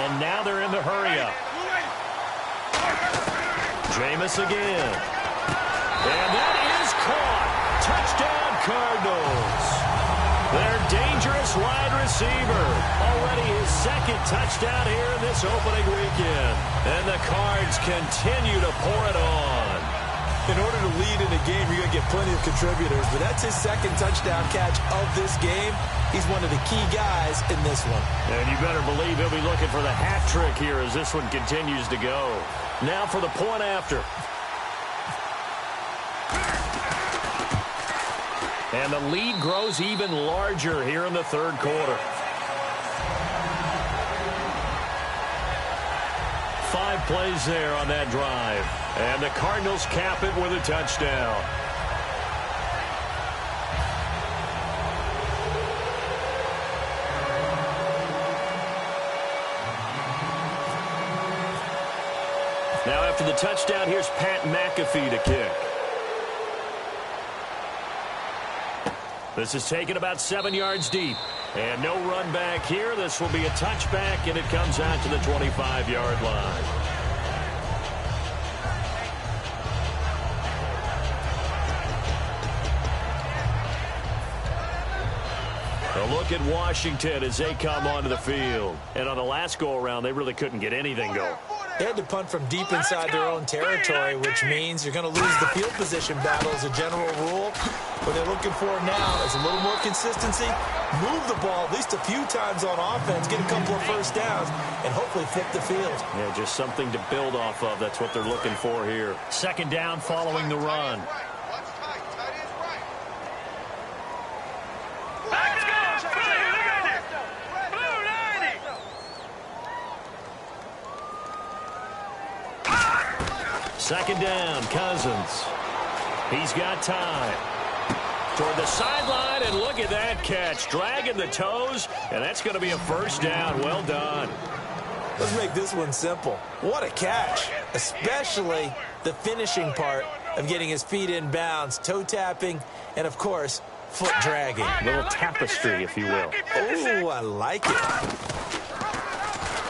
Speaker 2: And now they're in the hurry-up. Jameis again. And that is caught. Touchdown, Cardinals. Their dangerous wide receiver. Already his 2nd touchdown here in this opening weekend. And the Cards continue to pour it on.
Speaker 3: In order to lead in a game, you're going to get plenty of contributors, but that's his 2nd touchdown catch of this game. He's one of the key guys in this one.
Speaker 2: And you better believe he'll be looking for the hat trick here as this one continues to go. Now for the point after. And the lead grows even larger here in the 3rd quarter. 5 plays there on that drive. And the Cardinals cap it with a touchdown. Now after the touchdown, here's Pat McAfee to kick. This is taken about 7 yards deep. And no run back here. This will be a touchback, and it comes out to the 25-yard line. A look at Washington as they come onto the field. And on the last go-around, they really couldn't get anything going.
Speaker 3: They had to punt from deep inside their own territory, which means you're going to lose the field position battle as a general rule. What they're looking for now is a little more consistency, move the ball at least a few times on offense, get a couple of 1st downs, and hopefully flip the field.
Speaker 2: Yeah, just something to build off of. That's what they're looking for here. 2nd down following the run.
Speaker 5: Let's go! Blue lady!
Speaker 2: Second down, Cousins. He's got time. Toward the sideline, and look at that catch. Dragging the toes, and that's going to be a 1st down. Well done.
Speaker 3: Let's make this one simple. What a catch, especially the finishing part of getting his feet in bounds, toe tapping, and, of course, foot dragging.
Speaker 2: A little tapestry, if you will.
Speaker 3: Oh, I like it.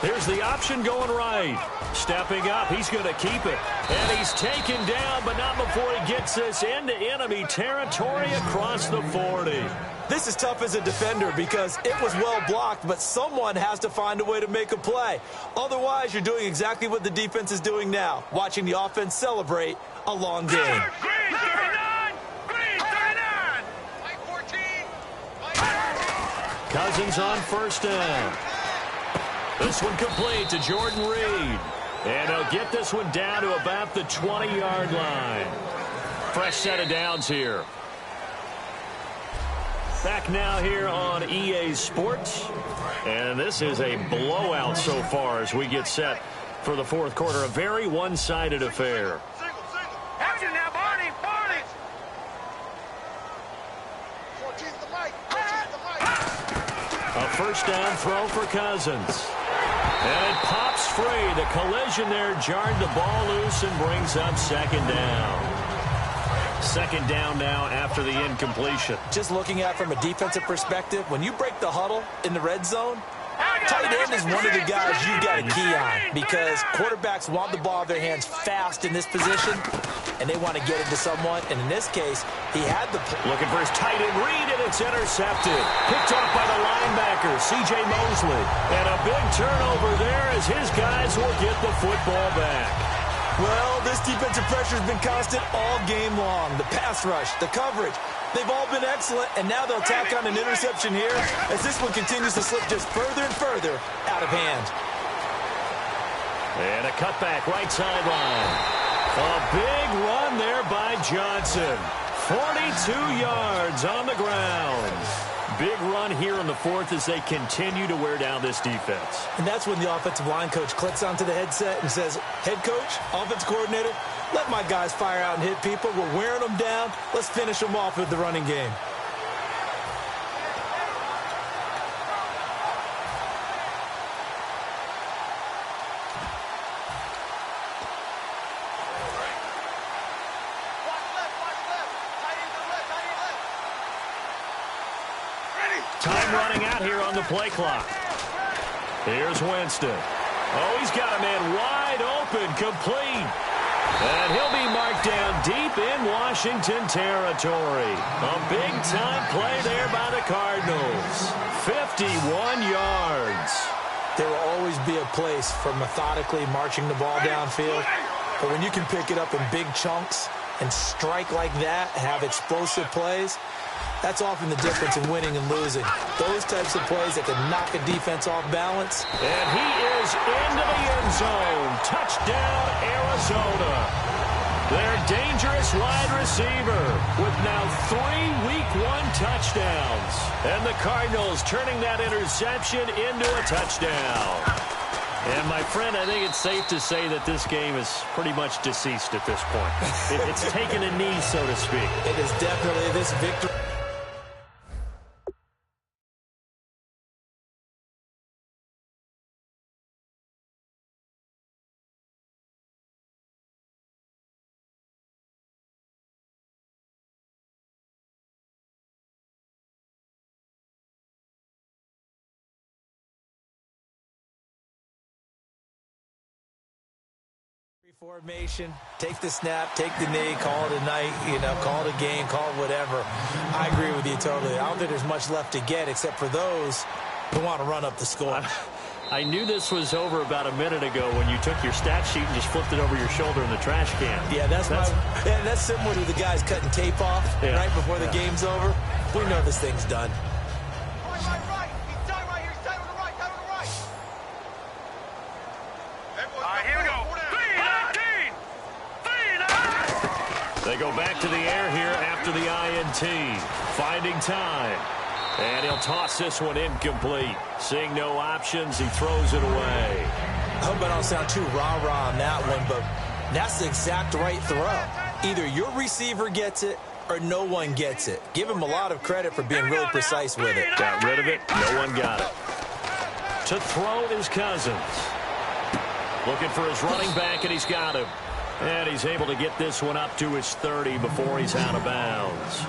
Speaker 2: Here's the option going right. Stepping up, he's going to keep it. And he's taken down, but not before he gets this into enemy territory across the 40.
Speaker 3: This is tough as a defender because it was well blocked, but someone has to find a way to make a play. Otherwise, you're doing exactly what the defense is doing now, watching the offense celebrate a long game.
Speaker 5: Green 39! Green 39! Play 14!
Speaker 2: Cousins on first down. This one complete to Jordan Reed. And he'll get this one down to about the 20-yard line. Fresh set of downs here. Back now here on EA Sports. And this is a blowout so far as we get set for the fourth quarter. A very one-sided affair.
Speaker 5: Action now, Barney! Barney!
Speaker 2: A first down throw for Cousins. And it pops free. The collision there jarred the ball loose and brings up second down. Second down now after the incompletion.
Speaker 3: Just looking at it from a defensive perspective, when you break the huddle in the red zone, tight end is one of the guys you've got to key on because quarterbacks want the ball in their hands fast in this position, and they want to get it to someone. And in this case, he had the...
Speaker 2: Looking for his tight end read, and it's intercepted. Picked off by the linebacker, C.J. Mosley. And a big turnover there as his guys will get the football back.
Speaker 3: Well, this defensive pressure has been constant all game long. The pass rush, the coverage, they've all been excellent, and now they'll tack on an interception here as this one continues to slip just further and further out of hand.
Speaker 2: And a cutback right sideline. A big run there by Johnson. 42 yards on the ground. Big run here in the fourth as they continue to wear down this defense.
Speaker 3: And that's when the offensive line coach clicks onto the headset and says, head coach, offense coordinator, let my guys fire out and hit people. We're wearing them down. Let's finish them off with the running game.
Speaker 2: Time running out here on the play clock. Here's Winston. Oh, he's got a man wide open, complete. And he'll be marked down deep in Washington territory. A big-time play there by the Cardinals. 51 yards.
Speaker 3: There will always be a place for methodically marching the ball downfield. But when you can pick it up in big chunks and strike like that, have explosive plays, that's often the difference in winning and losing. Those types of plays that can knock a defense off balance.
Speaker 2: And he is into the end zone. Touchdown, Arizona. Their dangerous wide receiver with now 3 Week 1 touchdowns. And the Cardinals turning that interception into a touchdown. And, my friend, I think it's safe to say that this game is pretty much deceased at this point. It's taken a knee, so to speak.
Speaker 3: It is definitely this victory. Formation, take the snap, take the knee, call it a night, call it a game, call it whatever. I agree with you totally. I don't think there's much left to get except for those who want to run up the score.
Speaker 2: I knew this was over about a minute ago when you took your stat sheet and just flipped it over your shoulder in the trash can.
Speaker 3: Yeah, that's similar to the guys cutting tape off right before the game's over. We know this thing's done.
Speaker 5: Right. He's tight right here. He's tight on the right. Tight on the right. All right, here we go.
Speaker 2: They go back to the air here after the INT. Finding time. And he'll toss this one incomplete. Seeing no options, he throws it away.
Speaker 3: I hope I don't sound too rah-rah on that one, but that's the exact right throw. Either your receiver gets it or no one gets it. Give him a lot of credit for being really precise with it.
Speaker 2: Got rid of it. No one got it. To throw is Cousins. Looking for his running back, and he's got him. And he's able to get this one up to his 30 before he's out of bounds.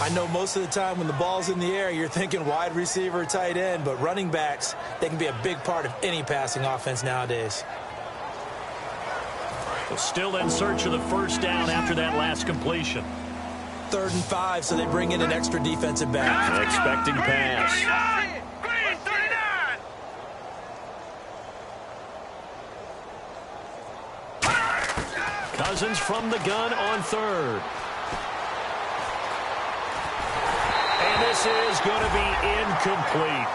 Speaker 3: I know most of the time when the ball's in the air, you're thinking wide receiver, tight end, but running backs, they can be a big part of any passing offense nowadays.
Speaker 2: Still in search of the first down after that last completion.
Speaker 3: 3rd and 5, so they bring in an extra defensive back.
Speaker 2: Expecting pass. Cousins from the gun on 3rd. And And this is going to be incomplete.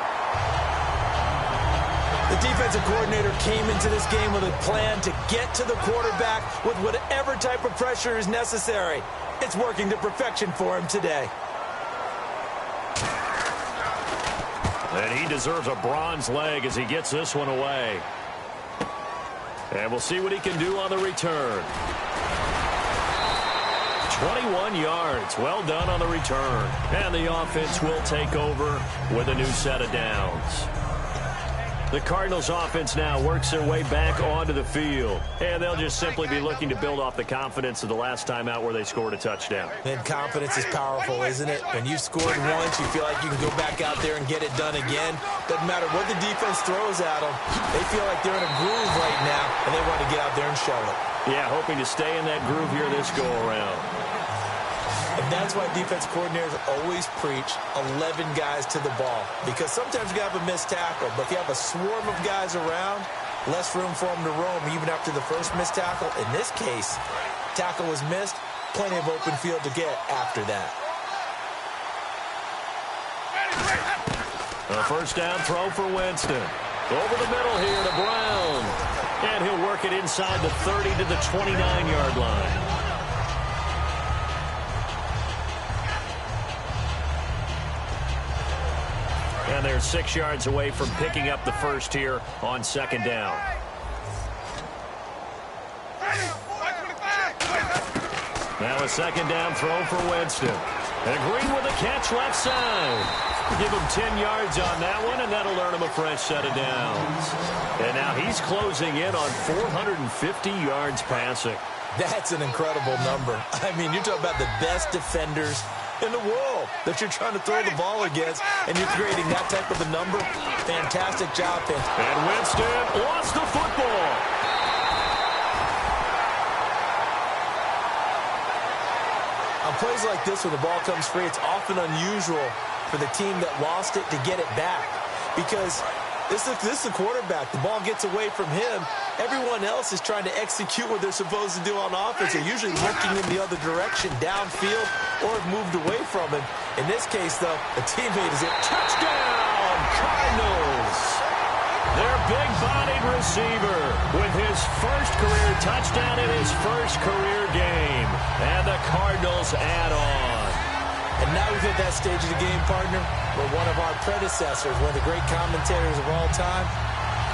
Speaker 3: The defensive coordinator came into this game with a plan to get to the quarterback with whatever type of pressure is necessary. It's working to perfection for him today.
Speaker 2: And he deserves a bronze leg as he gets this one away. And we'll see what he can do on the return. 21 yards. Well done on the return. And the offense will take over with a new set of downs. The Cardinals offense now works their way back onto the field. And they'll just simply be looking to build off the confidence of the last time out where they scored a touchdown.
Speaker 3: And confidence is powerful, isn't it? When you've scored once, you feel like you can go back out there and get it done again. Doesn't matter what the defense throws at them. They feel like they're in a groove right now, and they want to get out there and show it.
Speaker 2: Yeah, hoping to stay in that groove here this go-around.
Speaker 3: And that's why defense coordinators always preach 11 guys to the ball. Because sometimes you have a missed tackle, but if you have a swarm of guys around, less room for them to roam even after the first missed tackle. In this case, tackle was missed, plenty of open field to get after that.
Speaker 2: A first down throw for Winston. Over the middle here to Brown. And he'll work it inside the 30 to the 29-yard line. And they're 6 yards away from picking up the first here on second down. Now a second down throw for Winston. And Green with a catch left side. Give him 10 yards on that one, and that'll earn him a fresh set of downs. And now he's closing in on 450 yards passing.
Speaker 3: That's an incredible number. I mean, you're talking about the best defenders in the world that you're trying to throw the ball against, and you're creating that type of a number. Fantastic job, Vince.
Speaker 2: And Winston lost the football.
Speaker 3: On plays like this, when the ball comes free, it's often unusual for the team that lost it to get it back, because this is the quarterback. The ball gets away from him. Everyone else is trying to execute what they're supposed to do on offense. They're usually looking in the other direction, downfield, or have moved away from him. In this case, though, a teammate is it.
Speaker 2: Touchdown, Cardinals! Their big-bodied receiver with his first career touchdown in his first career game. And the Cardinals add on.
Speaker 3: And now we've hit that stage of the game, partner, where one of our predecessors, one of the great commentators of all time,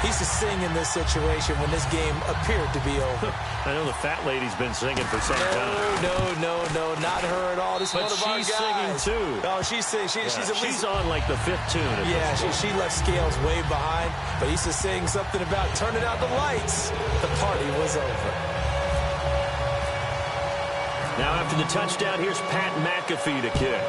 Speaker 3: he used to sing in this situation when this game appeared to be over.
Speaker 2: I know the fat lady's been singing for some time.
Speaker 3: No, not her at all. This is one of our guys.
Speaker 2: But she's singing, too.
Speaker 3: Oh, she's singing. She's
Speaker 2: on, like, the fifth tune.
Speaker 3: Yeah, she left Scales way behind, but he used to sing something about turning out the lights. The party was over.
Speaker 2: Now, after the touchdown, here's Pat McAfee to kick.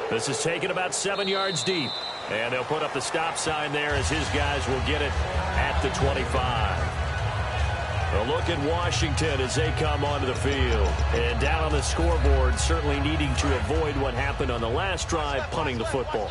Speaker 2: This is taken about 7 yards deep. And they'll put up the stop sign there as his guys will get it at the 25. A look at Washington as they come onto the field. And down on the scoreboard, certainly needing to avoid what happened on the last drive, punting the football.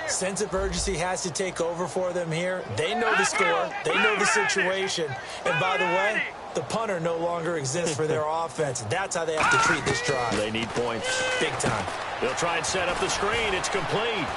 Speaker 3: Sense of urgency has to take over for them here. They know the score. They know the situation. And by the way, the punter no longer exists for their offense. That's how they have to treat this drive.
Speaker 2: They need points.
Speaker 3: Big time.
Speaker 2: They'll try and set up the screen. It's complete.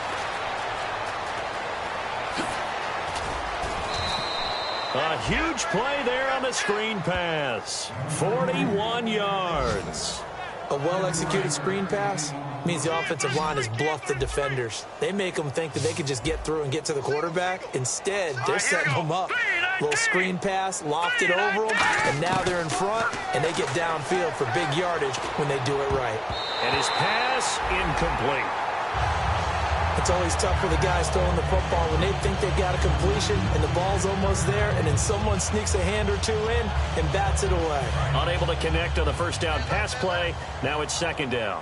Speaker 2: A huge play there on the screen pass. 41 yards.
Speaker 3: A well-executed screen pass means the offensive line has bluffed the defenders. They make them think that they can just get through and get to the quarterback. Instead, they're setting them up. Little screen pass, lofted over them, and now they're in front, and they get downfield for big yardage when they do it right.
Speaker 2: And his pass incomplete.
Speaker 3: It's always tough for the guys throwing the football when they think they've got a completion and the ball's almost there, and then someone sneaks a hand or two in and bats it away.
Speaker 2: Unable to connect on the first down pass play. Now it's second down.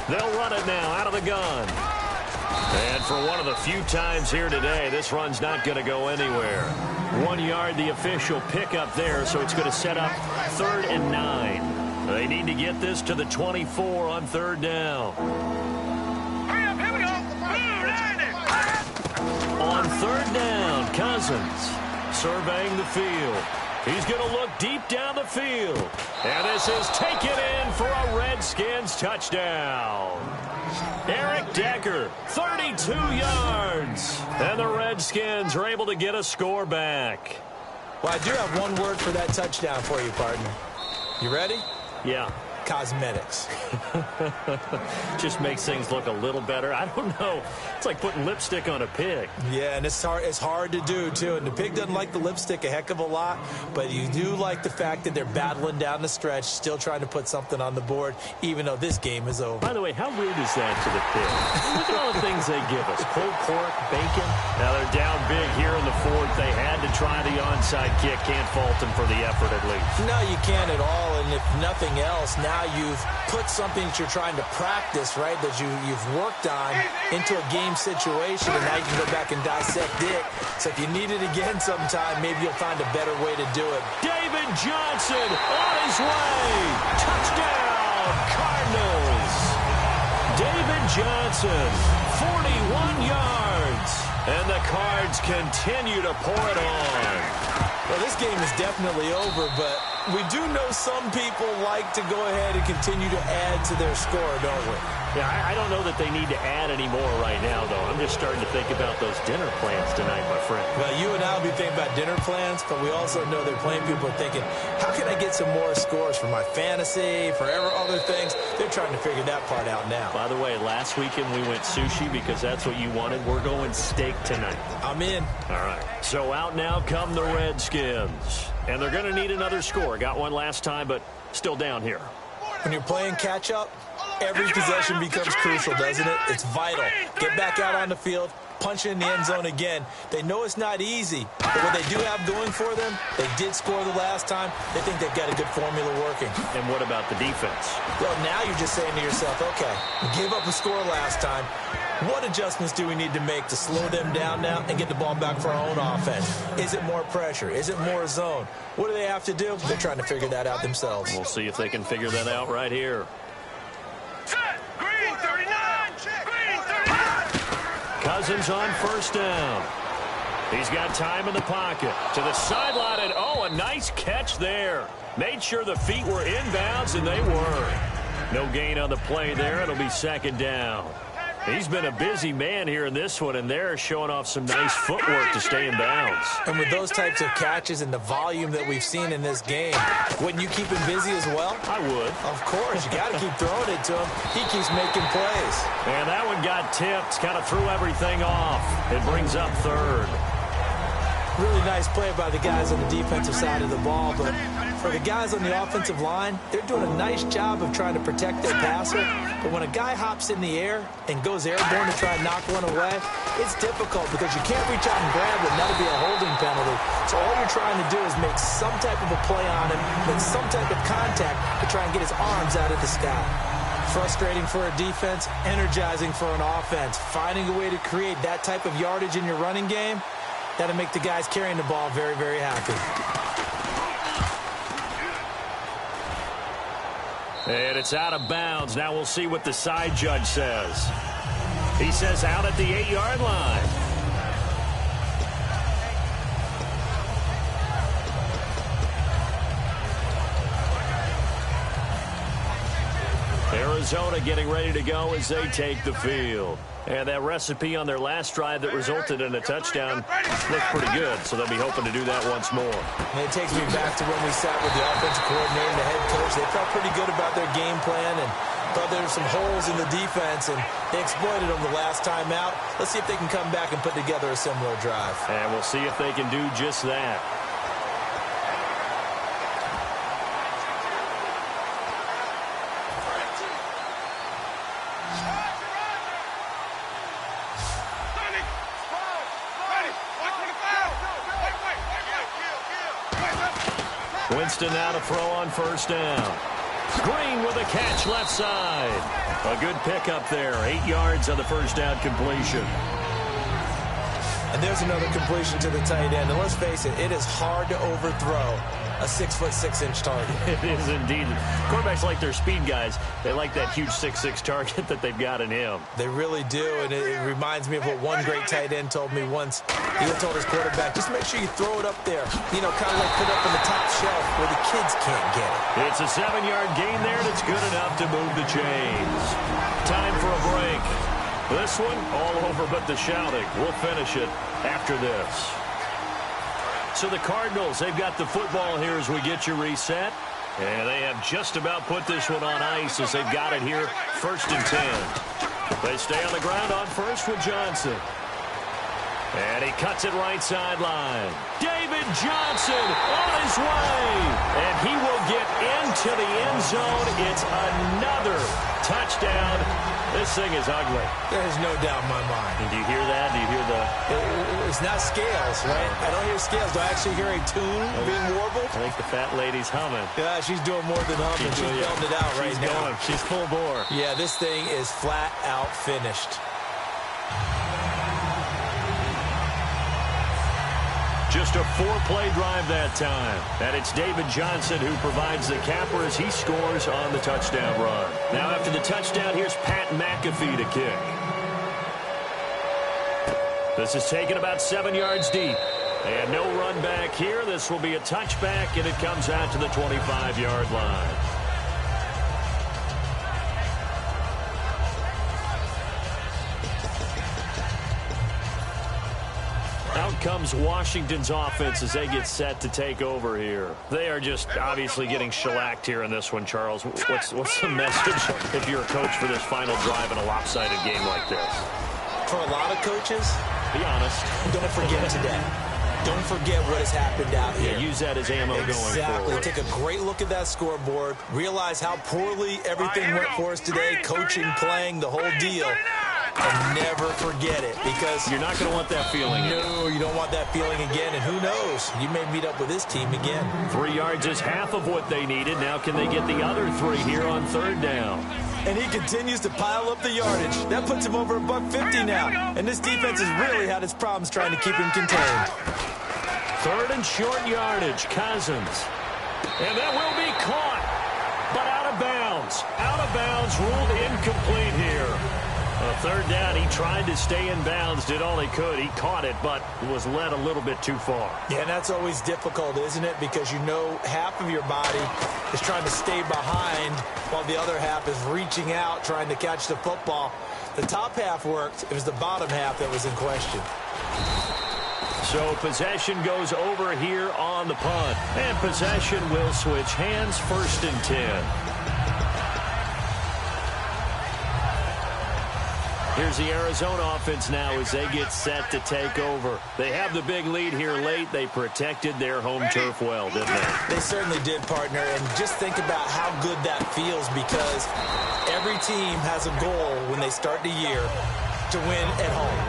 Speaker 2: They'll run it now out of the gun. And for one of the few times here today, this run's not going to go anywhere. 1 yard, the official pickup there, so it's going to set up 3rd and 9. They need to get this to the 24 on 3rd down.
Speaker 5: Here we go.
Speaker 2: On 3rd down, Cousins surveying the field. He's going to look deep down the field. And this is taken in for a Redskins touchdown. Eric Decker, 32 yards. And the Redskins are able to get a score back.
Speaker 3: Well, I do have one word for that touchdown for you, partner. You ready?
Speaker 2: Yeah.
Speaker 3: Cosmetics.
Speaker 2: Just makes things look a little better. I don't know. It's like putting lipstick on a pig.
Speaker 3: Yeah, and it's hard to do, too. And the pig doesn't like the lipstick a heck of a lot, but you do like the fact that they're battling down the stretch, still trying to put something on the board, even though this game is over.
Speaker 2: By the way, how weird is that to the pig? Look at all the things they give us. Pulled pork, bacon. Now they're down big here in the fourth. They had to try the onside kick. Can't fault them for the effort, at least.
Speaker 3: No, you can't at all. And if nothing else, now you've put something that you're trying to practice, right, that you've worked on into a game situation, and now you can go back and dissect it. So if you need it again sometime, maybe you'll find a better way to do it.
Speaker 2: David Johnson on his way. Touchdown, Cardinals. David Johnson, 41 yards. And the Cards continue to pour it on.
Speaker 3: Well, this game is definitely over, but we do know some people like to go ahead and continue to add to their score, don't we?
Speaker 2: Yeah, I don't know that they need to add any more right now, though. I'm just starting to think about those dinner plans tonight, my friend.
Speaker 3: Well, you and I will be thinking about dinner plans, but we also know they're playing people are thinking, how can I get some more scores for my fantasy, for other things? They're trying to figure that part out now.
Speaker 2: By the way, last weekend we went sushi because that's what you wanted. We're going steak tonight.
Speaker 3: I'm in.
Speaker 2: All right. So out now come the Redskins. And they're going to need another score. Got one last time, but still down here.
Speaker 3: When you're playing catch-up, every possession becomes crucial, doesn't it? It's vital. Get back out on the field, punch in the end zone again. They know it's not easy, but what they do have going for them, they did score the last time. They think they've got a good formula working.
Speaker 2: And what about the defense?
Speaker 3: Well, now you're just saying to yourself, okay, we gave up a score last time. What adjustments do we need to make to slow them down now and get the ball back for our own offense? Is it more pressure? Is it more zone? What do they have to do? They're trying to figure that out themselves.
Speaker 2: We'll see if they can figure that out right here.
Speaker 5: Green 39! Green 39!
Speaker 2: Cousins on first down. He's got time in the pocket. To the sideline, and a nice catch there. Made sure the feet were inbounds, and they were. No gain on the play there. It'll be second down. He's been a busy man here in this one, and they're showing off some nice footwork to stay in bounds.
Speaker 3: And with those types of catches and the volume that we've seen in this game, wouldn't you keep him busy as well?
Speaker 2: I would.
Speaker 3: Of course. You got to keep throwing it to him. He keeps making plays.
Speaker 2: And that one got tipped. Kind of threw everything off. It brings up third.
Speaker 3: Really nice play by the guys on the defensive side of the ball, but for the guys on the offensive line, they're doing a nice job of trying to protect their passer. But when a guy hops in the air and goes airborne to try and knock one away, it's difficult because you can't reach out and grab it, and that'll be a holding penalty. So all you're trying to do is make some type of a play on him, make some type of contact to try and get his arms out of the sky. Frustrating for a defense, energizing for an offense. Finding a way to create that type of yardage in your running game, that'll make the guys carrying the ball very, very happy.
Speaker 2: And it's out of bounds. Now we'll see what the side judge says. He says out at the 8-yard line. Arizona getting ready to go as they take the field. And that recipe on their last drive that resulted in a touchdown looked pretty good, so they'll be hoping to do that once more.
Speaker 3: And it takes me back to when we sat with the offensive coordinator and the head coach. They felt pretty good about their game plan and thought there were some holes in the defense, and they exploited them the last time out. Let's see if they can come back and put together a similar drive.
Speaker 2: And we'll see if they can do just that. Winston now to throw on first down. Green with a catch left side. A good pickup there. 8 yards on the first down completion.
Speaker 3: And there's another completion to the tight end. And let's face it, it is hard to overthrow a 6'6" target.
Speaker 2: It is indeed. Quarterbacks like their speed guys. They like that huge 6'6" target that they've got in him.
Speaker 3: They really do, and it reminds me of what one great tight end told me once. He told his quarterback, just make sure you throw it up there. You know, kind of like put it up on the top shelf where the kids can't get it.
Speaker 2: It's a 7-yard gain there, and it's good enough to move the chains. Time for a break. This one, all over but the shouting. We'll finish it after this. So the Cardinals, they've got the football here as we get you reset. And they have just about put this one on ice as they've got it here, 1st and 10. They stay on the ground on first with Johnson. And he cuts it right sideline. David Johnson on his way. And he will get into the end zone. It's another touchdown. This thing is ugly.
Speaker 3: There's no doubt in my mind.
Speaker 2: And do you hear that? Do you hear the...
Speaker 3: It's not scales, right? I don't hear scales. Do I actually hear a tune being warbled?
Speaker 2: I think the fat lady's humming.
Speaker 3: Yeah, she's doing more than humming. She's belting it out right now.
Speaker 2: She's full bore.
Speaker 3: Yeah, this thing is flat out finished.
Speaker 2: Just a 4-play drive that time. And it's David Johnson who provides the capper as he scores on the touchdown run. Now after the touchdown, here's Pat McAfee to kick. This is taken about 7 yards deep. And no run back here. This will be a touchback, and it comes out to the 25-yard line. Out comes Washington's offense as they get set to take over here. They are just obviously getting shellacked here in this one, Charles. What's the message if you're a coach for this final drive in a lopsided game like this?
Speaker 3: For a lot of coaches,
Speaker 2: be honest.
Speaker 3: Don't forget today. Don't forget what has happened out here.
Speaker 2: Yeah, use that as ammo going forward.
Speaker 3: Exactly. Take a great look at that scoreboard. Realize how poorly everything went for us today. Coaching, playing, the whole deal. And never forget it, because
Speaker 2: you're not going to want that feeling again.
Speaker 3: No, you don't want that feeling again, and who knows? You may meet up with this team again.
Speaker 2: 3 yards is half of what they needed. Now can they get the other 3 here on 3rd down?
Speaker 3: And he continues to pile up the yardage. That puts him over $150 now. And this defense has really had its problems trying to keep him contained.
Speaker 2: 3rd and short yardage, Cousins. And that will be caught, but out of bounds. Out of bounds, ruled incomplete here. 3rd down, he tried to stay in bounds, did all he could. He caught it, but was led a little bit too far.
Speaker 3: Yeah, and that's always difficult, isn't it? Because you know half of your body is trying to stay behind while the other half is reaching out, trying to catch the football. The top half worked. It was the bottom half that was in question.
Speaker 2: So possession goes over here on the punt. And possession will switch hands, 1st and 10. Here's the Arizona offense now as they get set to take over. They have the big lead here late. They protected their home turf well, didn't they?
Speaker 3: They certainly did, partner. And just think about how good that feels, because every team has a goal when they start the year to win at home.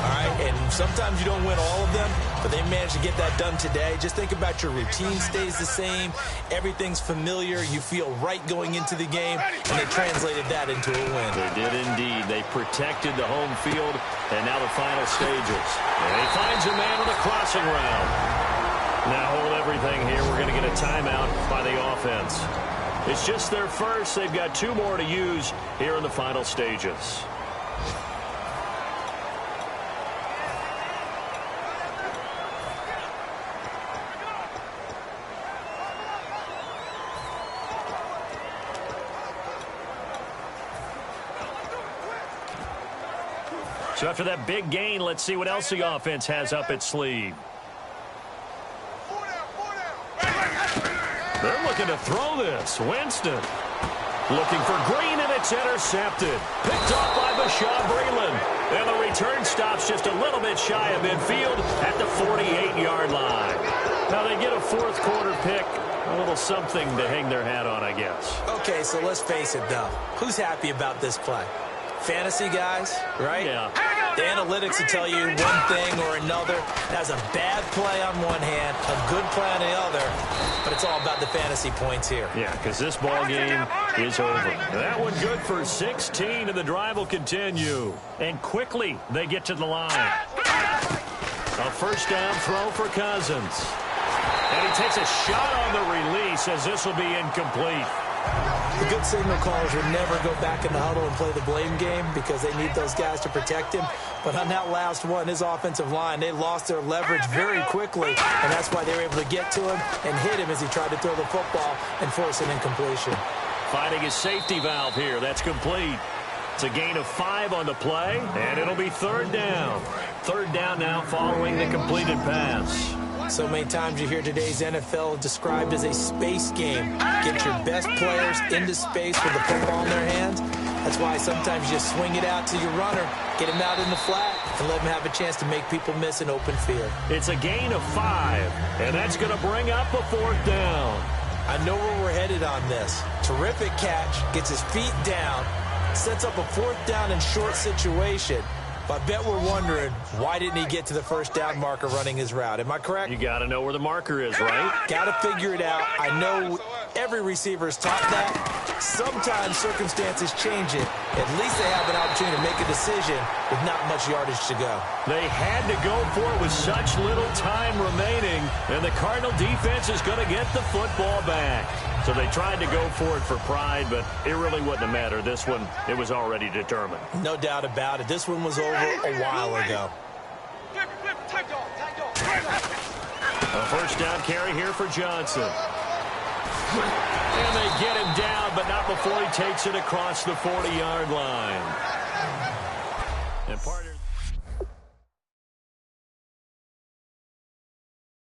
Speaker 3: All right? And sometimes you don't win all of them, but they managed to get that done today. Just think about your routine stays the same. Everything's familiar. You feel right going into the game, and they translated that into a win.
Speaker 2: They did indeed. They protected the home field, and now the final stages. And he finds a man on the crossing route. Now hold everything here. We're going to get a timeout by the offense. It's just their first. They've got 2 more to use here in the final stages. So after that big gain, let's see what else the offense has up its sleeve. They're looking to throw this. Winston looking for Green, and it's intercepted. Picked off by Bashaud Breeland. And the return stops just a little bit shy of midfield at the 48-yard line. Now they get a 4th quarter pick. A little something to hang their hat on, I guess.
Speaker 3: Okay, so let's face it, though. Who's happy about this play? Fantasy guys, right?
Speaker 2: Yeah.
Speaker 3: The analytics will tell you one thing or another. That's a bad play on one hand, a good play on the other, but it's all about the fantasy points here.
Speaker 2: Yeah, because this ball game is over. That one good for 16, and the drive will continue. And quickly, they get to the line. A 1st down throw for Cousins. And he takes a shot on the release as this will be incomplete.
Speaker 3: The good signal callers would never go back in the huddle and play the blame game because they need those guys to protect him. But on that last one, his offensive line, they lost their leverage very quickly, and that's why they were able to get to him and hit him as he tried to throw the football and force an incompletion.
Speaker 2: Finding his safety valve here. That's complete. It's a gain of 5 on the play, and it'll be third down. Third down now following the completed pass.
Speaker 3: So many times you hear today's NFL described as a space game. Get your best players into space with the football in their hands. That's why sometimes you just swing it out to your runner, get him out in the flat, and let him have a chance to make people miss an open field.
Speaker 2: It's a gain of 5, and that's going to bring up a fourth down.
Speaker 3: I know where we're headed on this. Terrific catch, gets his feet down, sets up a fourth down and short situation. But I bet we're wondering, why didn't he get to the first down marker running his route? Am I correct?
Speaker 2: You got to know where the marker is, right?
Speaker 3: Got to figure it out. I know every receiver is taught that. Sometimes circumstances change it. At least they have an opportunity to make a decision with not much yardage to go.
Speaker 2: They had to go for it with such little time remaining, and the Cardinal defense is going to get the football back. So they tried to go for it for pride, but it really wouldn't have mattered. This one, it was already determined.
Speaker 3: No doubt about it. This one was over a while ago.
Speaker 2: A first down carry here for Johnson. And they get him down, but not before he takes it across the 40-yard line. And partner